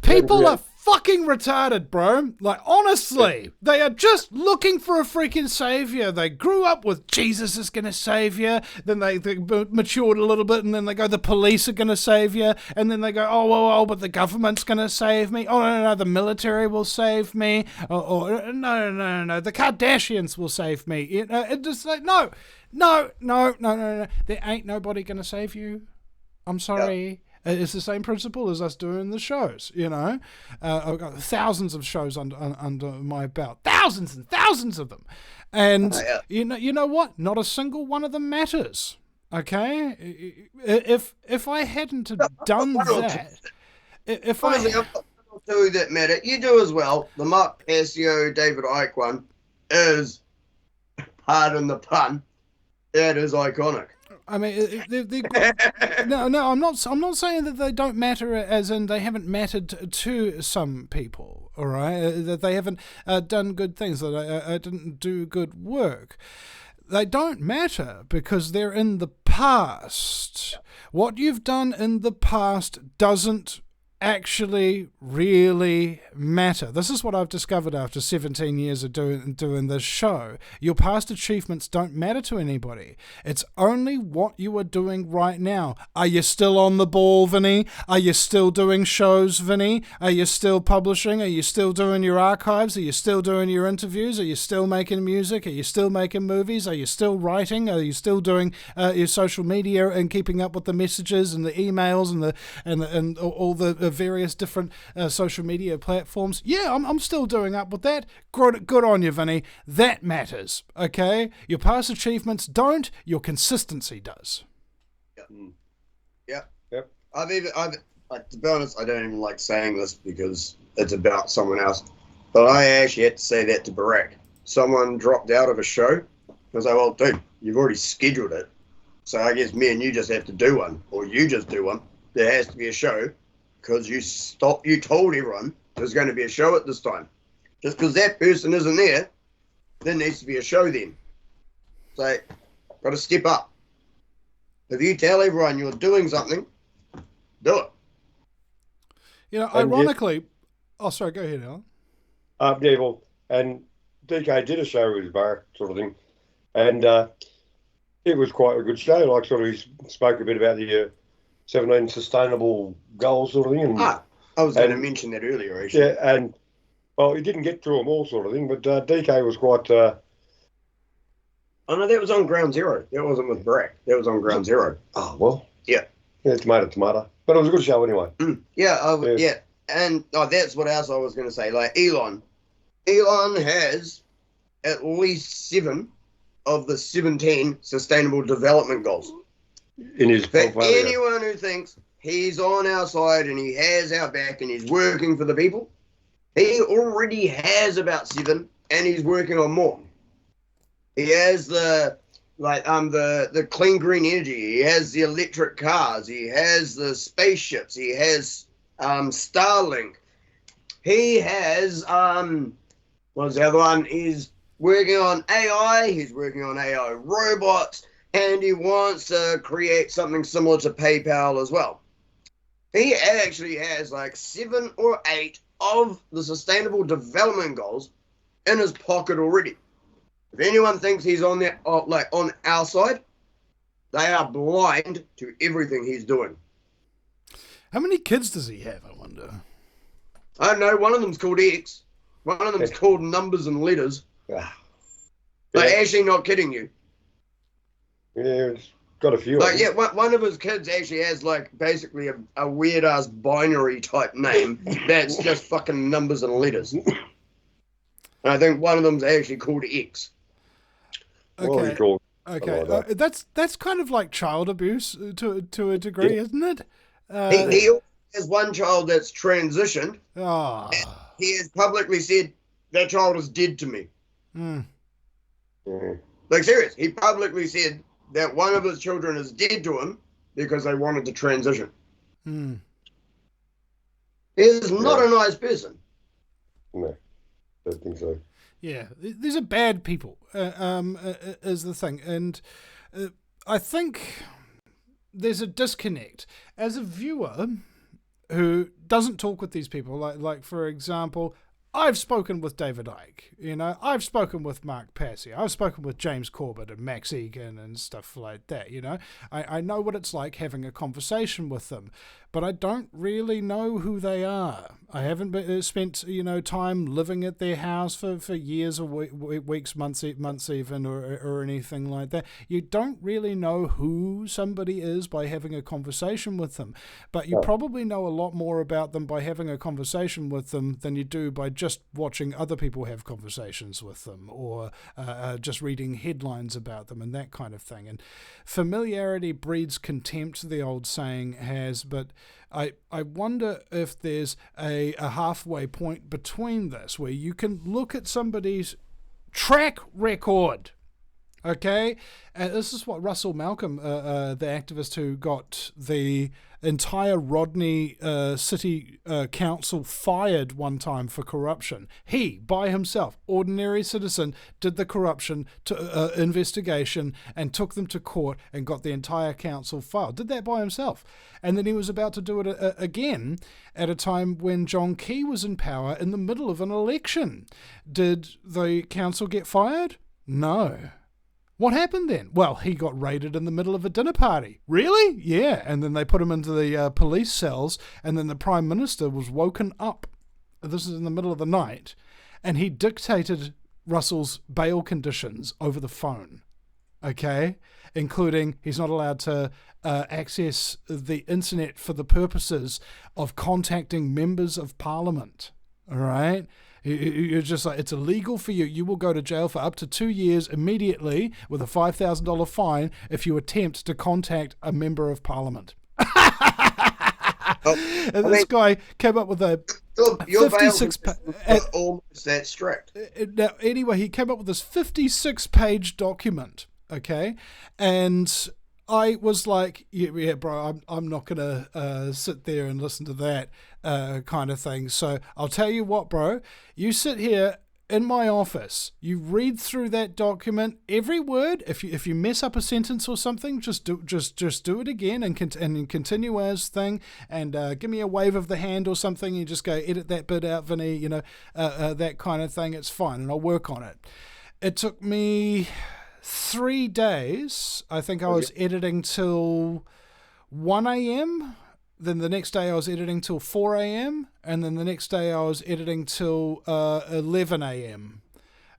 People are fucking retarded, bro. Like, honestly, they are just looking for a freaking savior. They grew up with Jesus is going to save you. Then they matured a little bit, and then they go, the police are going to save you. And then they go, oh, but the government's going to save me. Oh, no, the military will save me. No, the Kardashians will save me. It's just like, no. There ain't nobody going to save you. I'm sorry. Yeah. It's the same principle as us doing the shows, you know. I've got thousands of shows under my belt, thousands and thousands of them, and you know what? Not a single one of them matters. Okay, if I hadn't done that, if I two that matter, you do as well. The Mark Passio David Icke one is, pardon the pun, it is iconic. I mean, no, I'm not saying that they don't matter, as in they haven't mattered to some people. all right? That they haven't done good things, that I didn't do good work. They don't matter because they're in the past. What you've done in the past doesn't actually really matter. This is what I've discovered after 17 years of doing this show. Your past achievements don't matter to anybody. It's only what you are doing right now. Are you still on the ball, Vinny? Are you still doing shows, Vinny? Are you still publishing? Are you still doing your archives? Are you still doing your interviews? Are you still making music? Are you still making movies? Are you still writing? Are you still doing your social media and keeping up with the messages and the emails and all the various different social media platforms? Yeah, I'm still doing up with that. Good on you, Vinny. That matters, okay? Your past achievements don't. Your consistency does. Yep. I've to be honest, I don't even like saying this because it's about someone else. But I actually had to say that to Barack. Someone dropped out of a show. I was like, well, dude, you've already scheduled it. So I guess me and you just have to do one. Or you just do one. There has to be a show. Because you told everyone there's going to be a show at this time. Just because that person isn't there needs to be a show then. So, got to step up. If you tell everyone you're doing something, do it. You know, ironically... Oh, sorry, go ahead, Alan. Yeah, well, and DK did a show with his bar, sort of thing. And it was quite a good show. Like, sort of, he spoke a bit about the 17 sustainable goals, sort of thing. And, I was going to mention that earlier, actually. Yeah, and, well, he didn't get through them all, sort of thing, but DK was quite... Oh, no, that was on Ground Zero. That wasn't with Barack. That was on Ground Zero. Oh, well. Yeah. Yeah, tomato. But it was a good show anyway. Yeah. And that's what else I was going to say. Like, Elon has at least 7 of the 17 sustainable development goals. In his portfolio. Anyone who thinks he's on our side and he has our back and he's working for the people, he already has about 7 and he's working on more. He has the clean green energy, he has the electric cars, he has the spaceships, he has Starlink. He has what's the other one? He's working on AI, he's working on AI robots. And he wants to create something similar to PayPal as well. He actually has like 7 or 8 of the sustainable development goals in his pocket already. If anyone thinks he's on our side, they are blind to everything he's doing. How many kids does he have, I wonder? I don't know. One of them's called X. One of them's called numbers and letters. Like, actually not kidding you. Yeah, it's got a few. Like, yeah, one of his kids actually has, like, basically a weird-ass binary type name that's just fucking numbers and letters. And I think one of them's actually called X. Okay. That's kind of like child abuse to a degree, isn't it? He has one child that's transitioned. Oh. He has publicly said, that child is dead to me. Like, serious. He publicly said that one of his children is dead to him because they wanted to transition. He is not a nice person. No, I don't think so. Yeah, these are bad people, is the thing. And I think there's a disconnect. As a viewer who doesn't talk with these people, like for example, I've spoken with David Icke, I've spoken with Mark Passy, I've spoken with James Corbett and Max Egan and stuff like that, I know what it's like having a conversation with them, but I don't really know who they are. I haven't spent, time living at their house for years or weeks, months even, or anything like that. You don't really know who somebody is by having a conversation with them, but you probably know a lot more about them by having a conversation with them than you do by just watching other people have conversations with them or just reading headlines about them and that kind of thing. And familiarity breeds contempt, the old saying has, but I wonder if there's a halfway point between this where you can look at somebody's track record Okay, this is what Russell Malcolm, the activist who got the entire Rodney City Council fired one time for corruption. He, by himself, ordinary citizen, did the corruption investigation and took them to court and got the entire council fired. Did that by himself. And then he was about to do it again at a time when John Key was in power in the middle of an election. Did the council get fired? No. What happened then? Well, he got raided in the middle of a dinner party. Really? Yeah. And then they put him into the police cells, and then the Prime Minister was woken up. This is in the middle of the night, and he dictated Russell's bail conditions over the phone. Okay? Including he's not allowed to access the internet for the purposes of contacting members of Parliament. All right? You're just like, it's illegal for you. You will go to jail for up to 2 years immediately with a $5,000 fine if you attempt to contact a member of Parliament. And this guy came up with a 56 almost that strict. Now, anyway, he came up with this 56-page document, okay? And I was like, yeah, bro, I'm not going to sit there and listen to that kind of thing. So I'll tell you what, bro, you sit here in my office, you read through that document, every word. If you mess up a sentence or something, just do it again and continue as thing, and give me a wave of the hand or something. You just go edit that bit out, Vinny, that kind of thing. It's fine, and I'll work on it. It took me 3 days. I think I was editing till 1 a.m. Then the next day I was editing till 4 a.m. And then the next day I was editing till 11 a.m.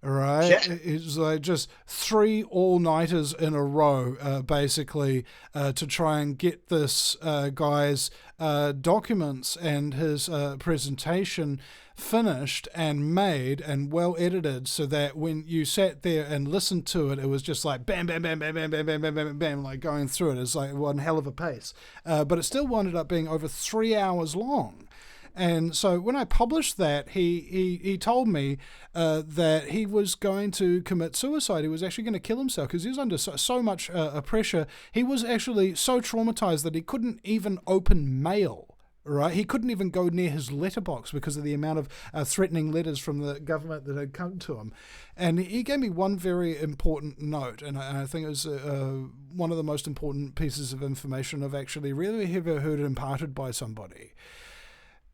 Right? Yeah. It was like just 3 all-nighters in a row, basically, to try and get this guy's documents and his presentation finished and made and well edited, so that when you sat there and listened to it, it was just like bam, bam, bam, bam, bam, bam, bam, bam, bam, bam, like going through it. It's like one hell of a pace. But it still wound up being over 3 hours long. And so when I published that, he told me that he was going to commit suicide. He was actually going to kill himself because he was under so much pressure. He was actually so traumatized that he couldn't even open mail. Right, he couldn't even go near his letterbox because of the amount of threatening letters from the government that had come to him. And he gave me one very important note, and I think it was one of the most important pieces of information I've actually really ever heard imparted by somebody.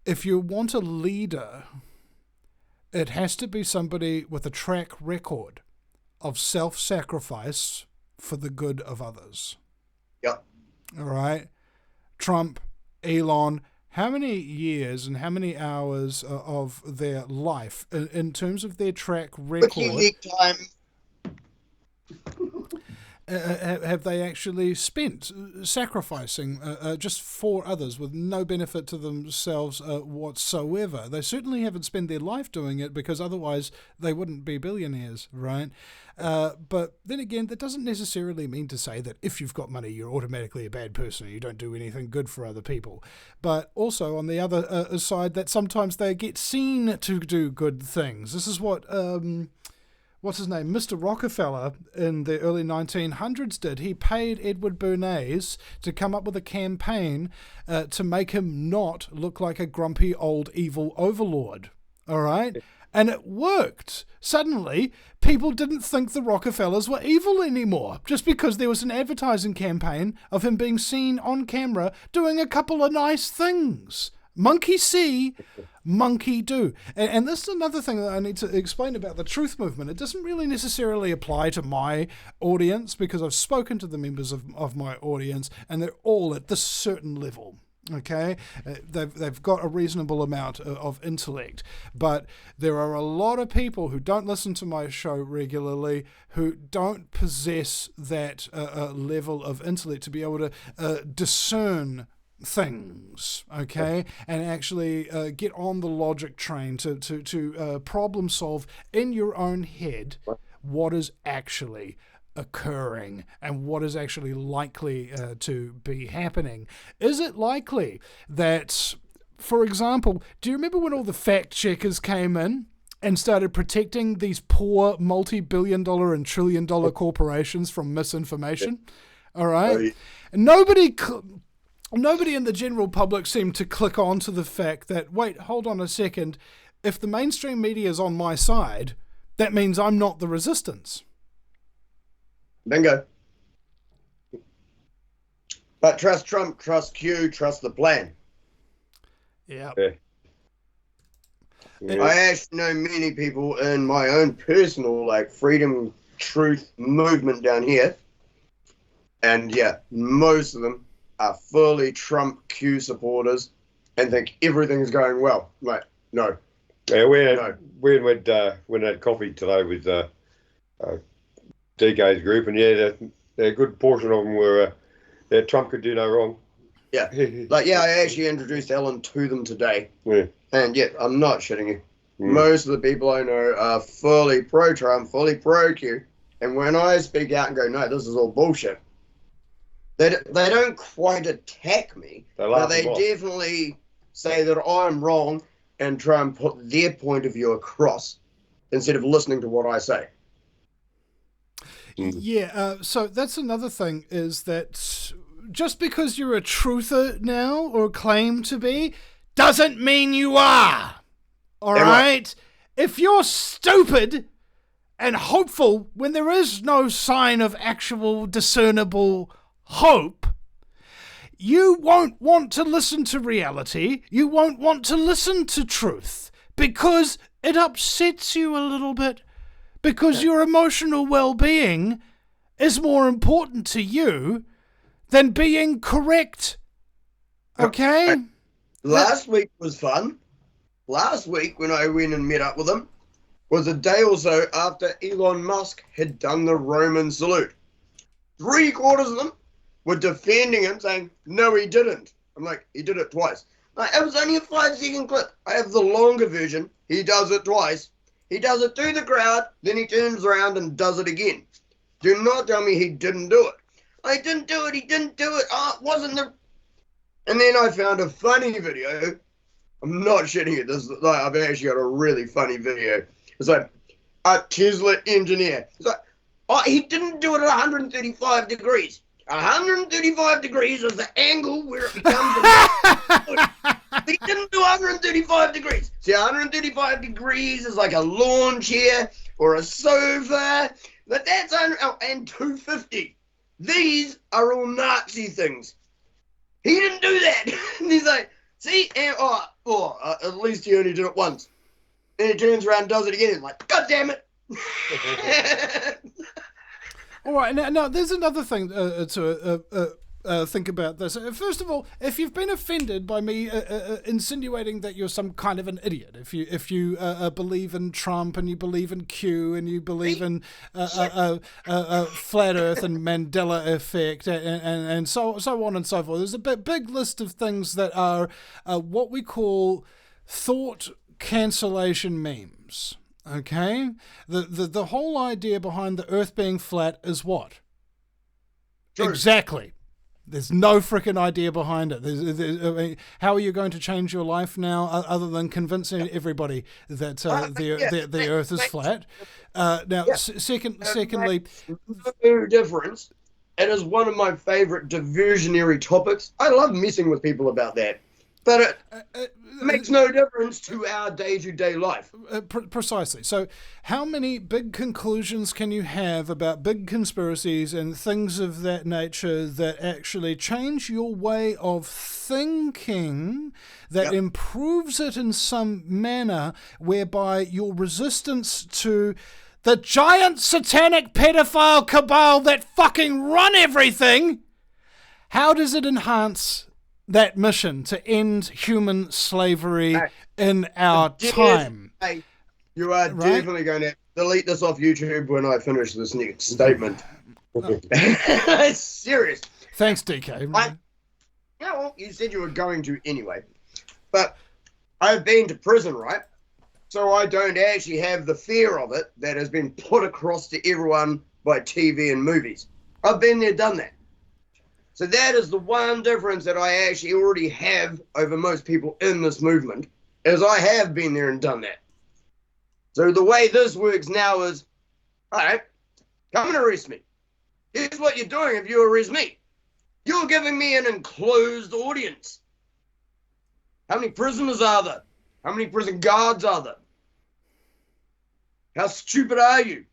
If you want a leader, it has to be somebody with a track record of self-sacrifice for the good of others. Yep. All right? Trump, Elon, how many years and how many hours of their life, in terms of their track record, have they actually spent sacrificing just for others with no benefit to themselves whatsoever? They certainly haven't spent their life doing it, because otherwise they wouldn't be billionaires, right? But then again, that doesn't necessarily mean to say that if you've got money, you're automatically a bad person and you don't do anything good for other people. But also on the other side, that sometimes they get seen to do good things. This is what... what's his name? Mr. Rockefeller in the early 1900s did. He paid Edward Bernays to come up with a campaign to make him not look like a grumpy old evil overlord. All right? And it worked. Suddenly, people didn't think the Rockefellers were evil anymore, just because there was an advertising campaign of him being seen on camera doing a couple of nice things. Monkey see, monkey do. And this is another thing that I need to explain about the truth movement. It doesn't really necessarily apply to my audience, because I've spoken to the members of my audience, and they're all at this certain level. Okay, they've got a reasonable amount of intellect, but there are a lot of people who don't listen to my show regularly, who don't possess that level of intellect to be able to discern things, okay, and actually get on the logic train to problem solve in your own head what is actually occurring and what is actually likely to be happening. Is it likely that, for example, do you remember when all the fact checkers came in and started protecting these poor multi-billion-dollar and trillion-dollar corporations from misinformation. All right? Oh, yeah. And nobody in the general public seemed to click on to the fact that, wait, hold on a second, if the mainstream media is on my side, that means I'm not the resistance. Bingo. But trust Trump, trust Q, trust the plan. Yeah. I actually know many people in my own personal, like, freedom, truth movement down here. And yeah, most of them are fully Trump Q supporters and think everything's going well. Like, no. Yeah, we had coffee today with DK's group, and yeah, a good portion of them were that Trump could do no wrong. Yeah. Like, yeah, I actually introduced Ellen to them today. Yeah. And yeah, I'm not shitting you. Most of the people I know are fully pro-Trump, fully pro-Q. And when I speak out and go, no, this is all bullshit, they don't quite attack me, but they definitely say that I'm wrong and try and put their point of view across instead of listening to what I say. Yeah, so that's another thing, is that just because you're a truther now, or claim to be, doesn't mean you are. All right? If you're stupid and hopeful when there is no sign of actual discernible hope, you won't want to listen to reality. You won't want to listen to truth because it upsets you a little bit, because your emotional well-being is more important to you than being correct. Okay? Last week was fun. Last week, when I went and met up with him, was a day or so after Elon Musk had done the Roman salute. 3/4 of them were defending him, saying, no, he didn't. I'm like, he did it twice. Like, it was only a 5-second clip. I have the longer version. He does it twice. He does it to the crowd, then he turns around and does it again. Do not tell me he didn't do it. I didn't do it, he didn't do it. It wasn't the... And then I found a funny video. I'm not shitting you. I've actually got a really funny video. It's like, a Tesla engineer. It's like, he didn't do it at 135 degrees. 135 degrees is the angle where it becomes he didn't do 135 degrees. See, 135 degrees is like a lawn chair or a sofa. But that's... and 250. These are all Nazi things. He didn't do that. And he's like, see, and, at least he only did it once. And he turns around and does it again. He's like, God damn it. All right, now there's another thing to think about this. First of all, if you've been offended by me insinuating that you're some kind of an idiot, if you believe in Trump and you believe in Q and you believe in flat Earth and Mandela effect and so on and so forth, there's a big list of things that are what we call thought cancellation memes. Okay, the whole idea behind the Earth being flat is what? True. Exactly. There's no freaking idea behind it. I mean, how are you going to change your life now, other than convincing everybody that the Earth is flat? Secondly, no difference. It is one of my favorite diversionary topics. I love messing with people about that. But it makes no difference to our day-to-day life. Precisely. So how many big conclusions can you have about big conspiracies and things of that nature that actually change your way of thinking, that improves it in some manner whereby your resistance to the giant satanic pedophile cabal that fucking run everything, how does it enhance that mission to end human slavery in our time? You are definitely going to delete this off YouTube when I finish this next statement. It's serious. Thanks, DK. Well, you said you were going to anyway. But I've been to prison, right? So I don't actually have the fear of it that has been put across to everyone by TV and movies. I've been there, done that. So that is the one difference that I actually already have over most people in this movement, is I have been there and done that. So the way this works now is, all right, come and arrest me. Here's what you're doing if you arrest me. You're giving me an enclosed audience. How many prisoners are there? How many prison guards are there? How stupid are you?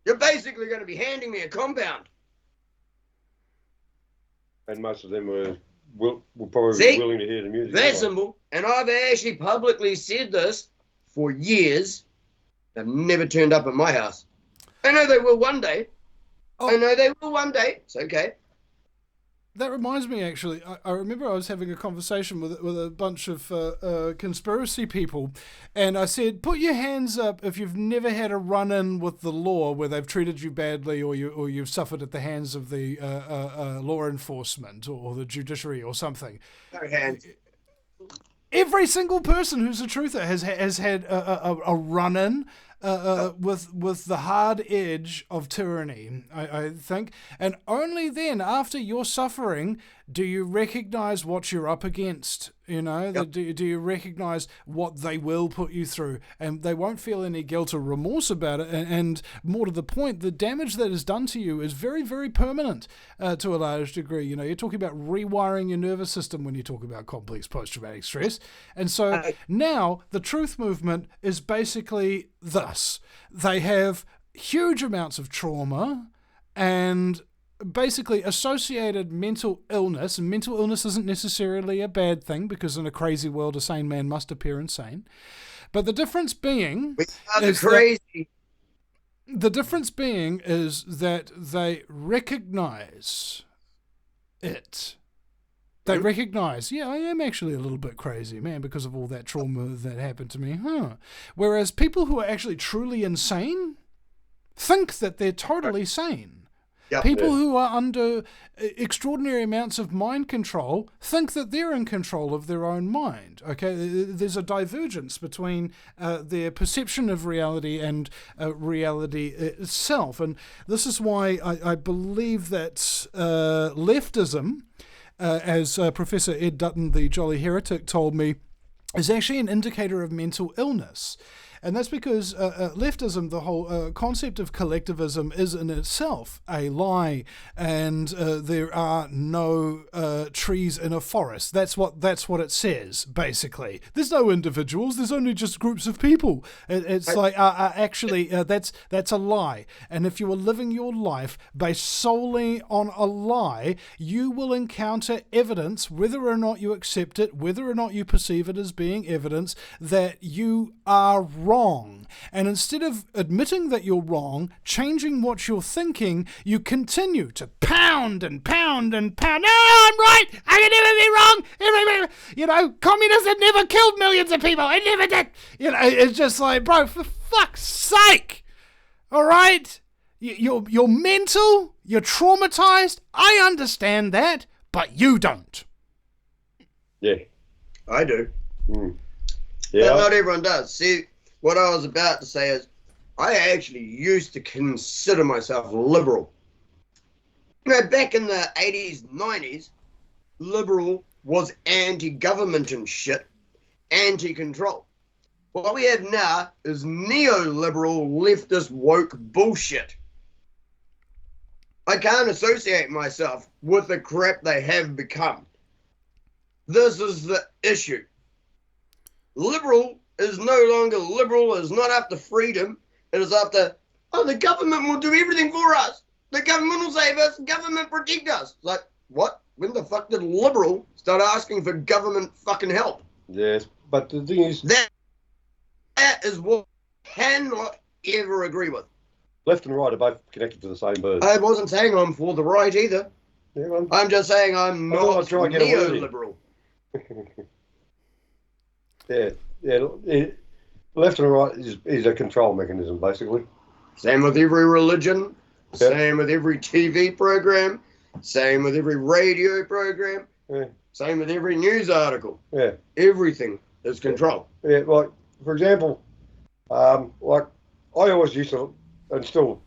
You're basically going to be handing me a compound. And most of them will probably be willing to hear the music. That's simple. And I've actually publicly said this for years. They've never turned up at my house. I know they will one day. I know they will one day. It's okay. That reminds me, actually, I remember I was having a conversation with a bunch of conspiracy people, and I said, put your hands up if you've never had a run-in with the law where they've treated you badly or you've suffered at the hands of the law enforcement or the judiciary or something. No hands. Every single person who's a truther has had a run-in with the hard edge of tyranny, I think. And only then, after your suffering, do you recognize what you're up against. You know, do you recognize what they will put you through? And they won't feel any guilt or remorse about it. And more to the point, the damage that is done to you is very, very permanent to a large degree. You know, you're talking about rewiring your nervous system when you talk about complex post-traumatic stress. And so now the truth movement is basically this. They have huge amounts of trauma and basically associated mental illness, and mental illness isn't necessarily a bad thing because in a crazy world a sane man must appear insane. But the difference being is that they recognize it. They recognize, yeah, I am actually a little bit crazy, man, because of all that trauma that happened to me. Whereas people who are actually truly insane think that they're totally sane. People who are under extraordinary amounts of mind control think that they're in control of their own mind. Okay, there's a divergence between their perception of reality and reality itself, and this is why I believe that leftism, as Professor Ed Dutton, the Jolly Heretic, told me, is actually an indicator of mental illness. And that's because leftism, the whole concept of collectivism, is in itself a lie, and there are no trees in a forest. That's what it says, basically. There's no individuals. There's only just groups of people. It's like actually that's a lie. And if you are living your life based solely on a lie, you will encounter evidence, whether or not you accept it, whether or not you perceive it as being evidence, that you are wrong. And instead of admitting that you're wrong, changing what you're thinking, you continue to pound and pound and pound. No, I'm right. I can never be wrong. You know, communists have never killed millions of people. It never did. You know, it's just like, bro, for fuck's sake. All right? You're mental. You're traumatized. I understand that, but you don't. Yeah. I do. Yeah. But not everyone does. See, what I was about to say is, I actually used to consider myself liberal. You know, back in the 80s, 90s, liberal was anti-government and shit, anti-control. What we have now is neoliberal, leftist, woke bullshit. I can't associate myself with the crap they have become. This is the issue. Liberal is no longer liberal, is not after freedom, it is after, the government will do everything for us. The government will save us, government protect us. It's like, what? When the fuck did liberal start asking for government fucking help? Yes, but the thing is... That is what I cannot ever agree with. Left and right are both connected to the same bird. I wasn't saying I'm for the right either. Yeah, I'm just saying I'm not neoliberal. Yeah, left and right is a control mechanism, basically. Same with every religion, same with every TV program, same with every radio program, same with every news article. Yeah. Everything is control. Yeah, like, for example, like, I always used to, and still,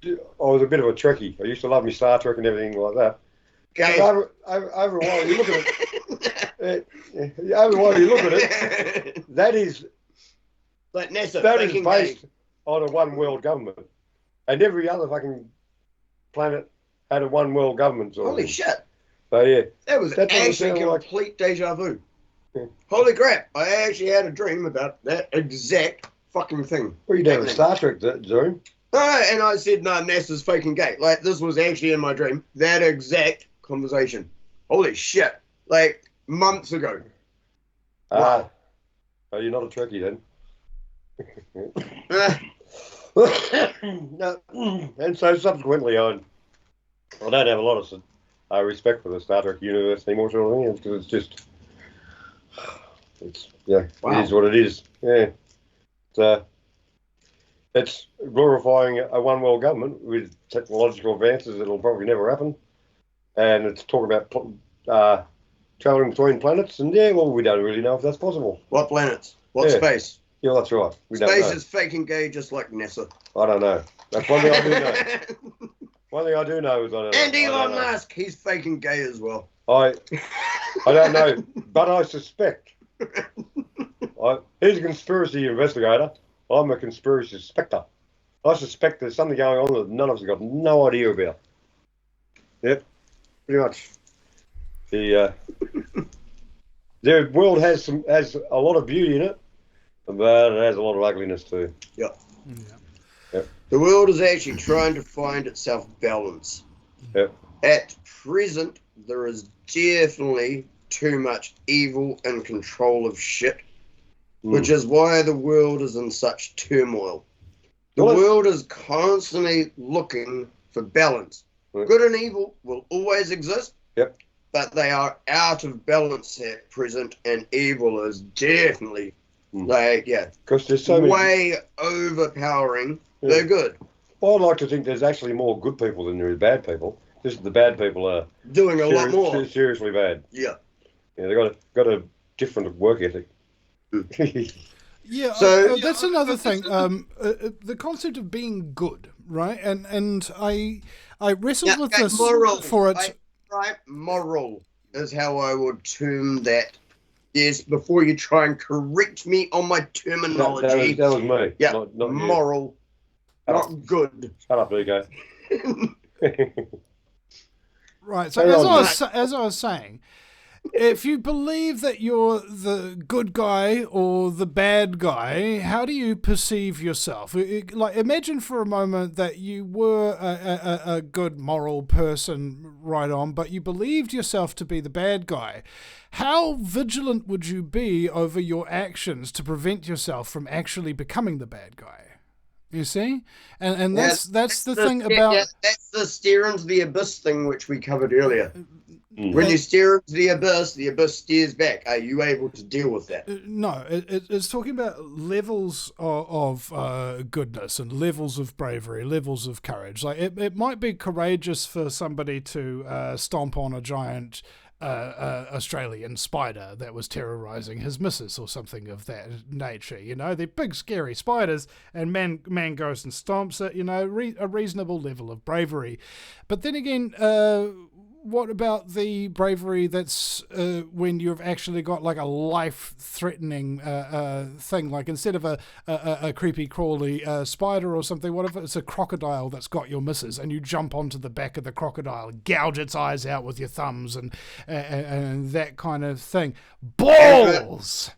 I was a bit of a Trekkie. I used to love me Star Trek and everything like that. Okay. Over a while, you look at it, over a while you look at it, that is... Like NASA, that is based on a one world government, and every other fucking planet had a one world government. Holy shit! So yeah, that was actually complete deja vu. Yeah. Holy crap! I actually had a dream about that exact fucking thing. What are you doing with Star Trek, Zoom? No, and I said, no, NASA's faking gay. Like, this was actually in my dream. That exact conversation. Holy shit. Like, months ago. Wow. Oh, you're not a Trekkie then? No. And so subsequently, I don't have a lot of respect for the Star Trek universe anymore, sort of thing, because it's just, It is what it is. Yeah. It's glorifying a one world government with technological advances that'll probably never happen, and it's talking about traveling between planets, and we don't really know if that's possible. What planets? What space? Yeah, that's right. Space is faking gay, just like NASA. I don't know. That's one thing I do know. One thing I do know is and Elon Musk, he's faking gay as well. I don't know, but I suspect. He's a conspiracy investigator. I'm a conspiracy suspector. I suspect there's something going on that none of us have got no idea about. Yep, pretty much. The world has a lot of beauty in it, but it has a lot of ugliness too. Yep. The world is actually trying to find itself balance. Yep. At present, there is definitely too much evil and control of shit, which is why the world is in such turmoil. The world is constantly looking for balance. Good and evil will always exist, but they are out of balance at present, and evil is definitely, because there's so way overpowering the good. Well, I'd like to think there's actually more good people than there is bad people. Just the bad people are doing a lot more. Seriously bad. Yeah. Yeah, they got a different work ethic. Yeah, so that's another thing. The concept of being good, right? And I wrestled with this moral. For it. Moral is how I would term that. Yes, before you try and correct me on my terminology. That was me. Yeah, not moral, not good. Shut up, DK. Right. So as I was saying, if you believe that you're the good guy or the bad guy, how do you perceive yourself? Like, imagine for a moment that you were a good moral person, right on, but you believed yourself to be the bad guy. How vigilant would you be over your actions to prevent yourself from actually becoming the bad guy? You see? And that's the thing about... Yeah, that's the stare into the abyss thing, which we covered earlier. When you stare into the abyss stares back. Are you able to deal with that? No, it's talking about levels of goodness and levels of bravery, levels of courage. Like it might be courageous for somebody to stomp on a giant Australian spider that was terrorizing his missus or something of that nature. You know, they're big scary spiders, and man goes and stomps it. You know, a reasonable level of bravery. But then again, what about the bravery that's when you've actually got like a life-threatening thing? Like instead of a creepy crawly spider or something, what if it's a crocodile that's got your missus, and you jump onto the back of the crocodile, gouge its eyes out with your thumbs, and that kind of thing? Balls!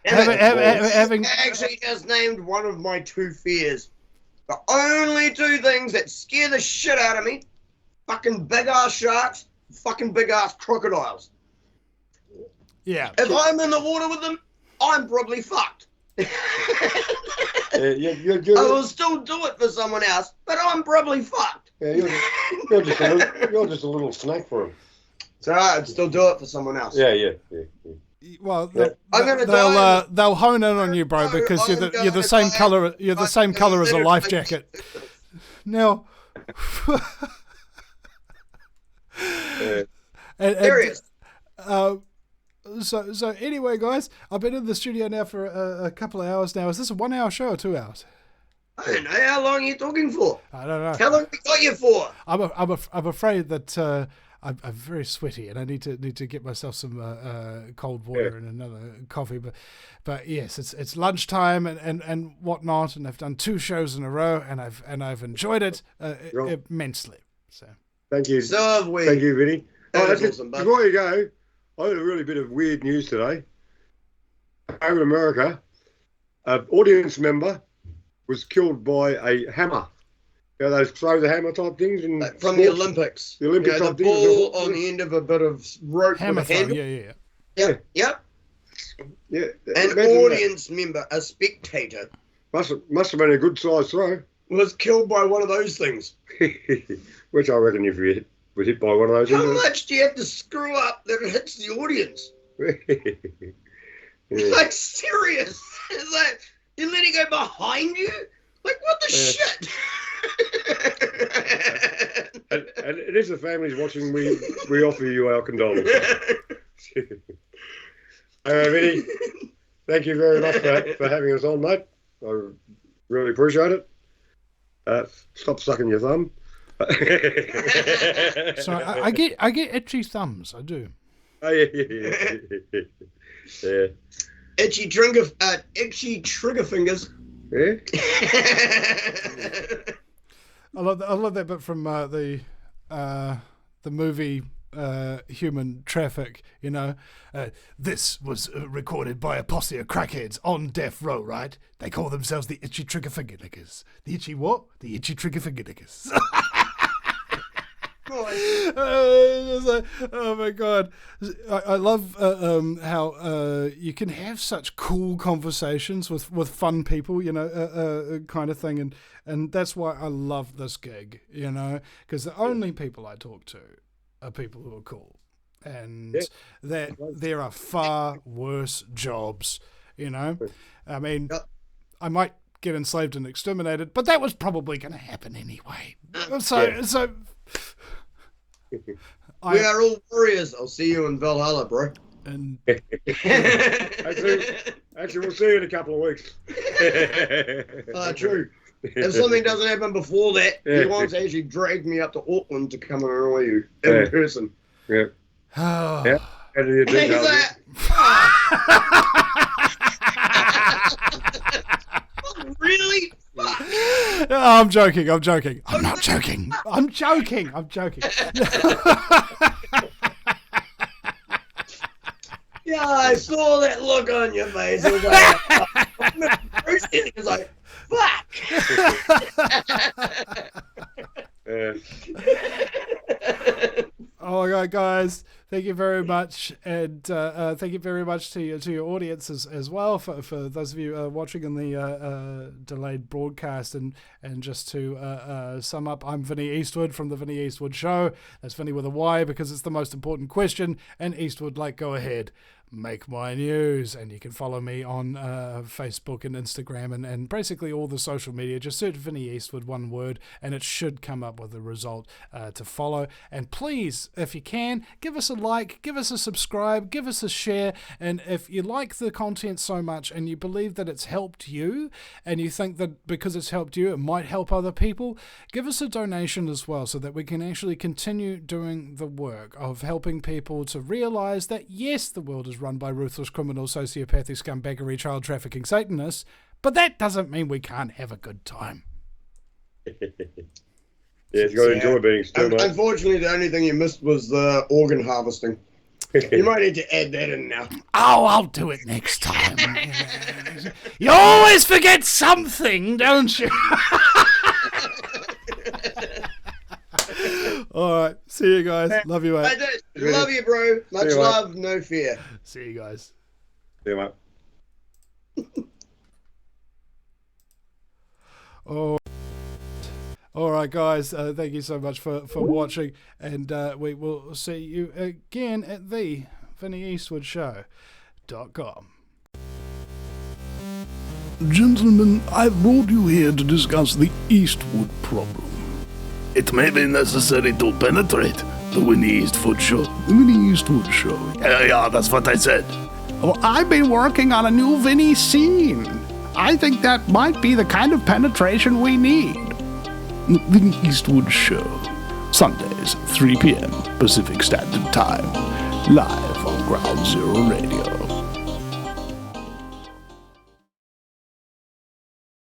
Having actually just named one of my two fears. The only two things that scare the shit out of me: fucking big ass sharks, fucking big ass crocodiles. Yeah. If I'm in the water with them, I'm probably fucked. I will still do it for someone else, but I'm probably fucked. Yeah, you're just a little snake for them. So I'd still do it for someone else. Yeah. Well, they'll hone in on you, bro, because you're the same color. You're the same color as a life jacket. Now. Serious. So anyway, guys, I've been in the studio now for a couple of hours now. Is this a 1 hour show or 2 hours? I don't know. How long are you talking for? I don't know. How long we got you for? I'm afraid that I'm very sweaty and I need to get myself some cold water and another coffee. But yes, it's lunchtime and whatnot, and I've done 2 shows in a row and I've enjoyed it immensely. So thank you. So have we. Thank you, Vinny. Awesome, before you go, I heard a really bit of weird news today. Over in America, an audience member was killed by a hammer. You know, those throw the hammer type things from the Olympics. The Olympic type the things. ball on the end of a bit of rope hammer with a handle. throw, Yeah. An audience member, a spectator, must have been a good sized throw. was killed by one of those things. Which I reckon if you was hit by one of those. How much do you have to screw up that it hits the audience? Like, serious? It's like, you let it go behind you? Like, what the shit? and it is the families watching. We offer you our condolences. Vinny, thank you very much for having us on, mate. I really appreciate it. Stop sucking your thumb. Sorry, I get itchy thumbs. I do. Oh yeah. Itchy trigger fingers. Yeah. I love that bit from the movie Human Traffic. You know, this was recorded by a posse of crackheads on death row. Right? They call themselves the Itchy Trigger Finger Niggers. The itchy what? The Itchy Trigger Finger Niggers. Oh my god, I love how you can have such cool conversations with fun people, you know, kind of thing, and that's why I love this gig, you know, because the only people I talk to are people who are cool, and that there are far worse jobs, you know. I mean, I might get enslaved and exterminated, but that was probably going to happen anyway. So. We are all warriors. I'll see you in Valhalla, bro. And actually, we'll see you in a couple of weeks. True. If something doesn't happen before that, he wants to actually drag me up to Auckland to come and annoy you in person. Yeah. yeah. How do you do that? Really? No, I'm joking. I'm not joking. I'm joking. Yeah, I saw that look on your face. It was like, it was like, fuck. Oh my god, guys, thank you very much, and thank you very much to your audience as well for those of you watching in the delayed broadcast. And just to sum up, I'm Vinny Eastwood from the Vinny Eastwood Show. That's Vinny with a Y because it's the most important question, and Eastwood, like, go ahead, make my news. And you can follow me on Facebook and Instagram and basically all the social media. Just search Vinny Eastwood, one word, and it should come up with a result to follow. And please, if you can, give us a like, give us a subscribe, give us a share. And if you like the content so much and you believe that it's helped you, and you think that because it's helped you, it might help other people, give us a donation as well, so that we can actually continue doing the work of helping people to realize that, yes, the world is run by ruthless criminals, sociopathic scumbaggery, child trafficking Satanists, but that doesn't mean we can't have a good time. Yeah, you've got to enjoy being still, mate. Unfortunately, the only thing you missed was the organ harvesting. You might need to add that in now. Oh, I'll do it next time. You always forget something, don't you? All right. See you guys. Love you, mate. Love you, bro. Much love, no fear. See you guys. See you, mate. Oh. All right, guys. Thank you so much for watching, and we will see you again at the VinnyEastwoodShow.com. Gentlemen, I brought you here to discuss the Eastwood problem. It may be necessary to penetrate the Vinny Eastwood Show. The Vinny Eastwood Show. Yeah, that's what I said. Well, I've been working on a new Vinny scene. I think that might be the kind of penetration we need. The Eastwood Show, Sundays, 3 p.m. Pacific Standard Time, live on Ground Zero Radio.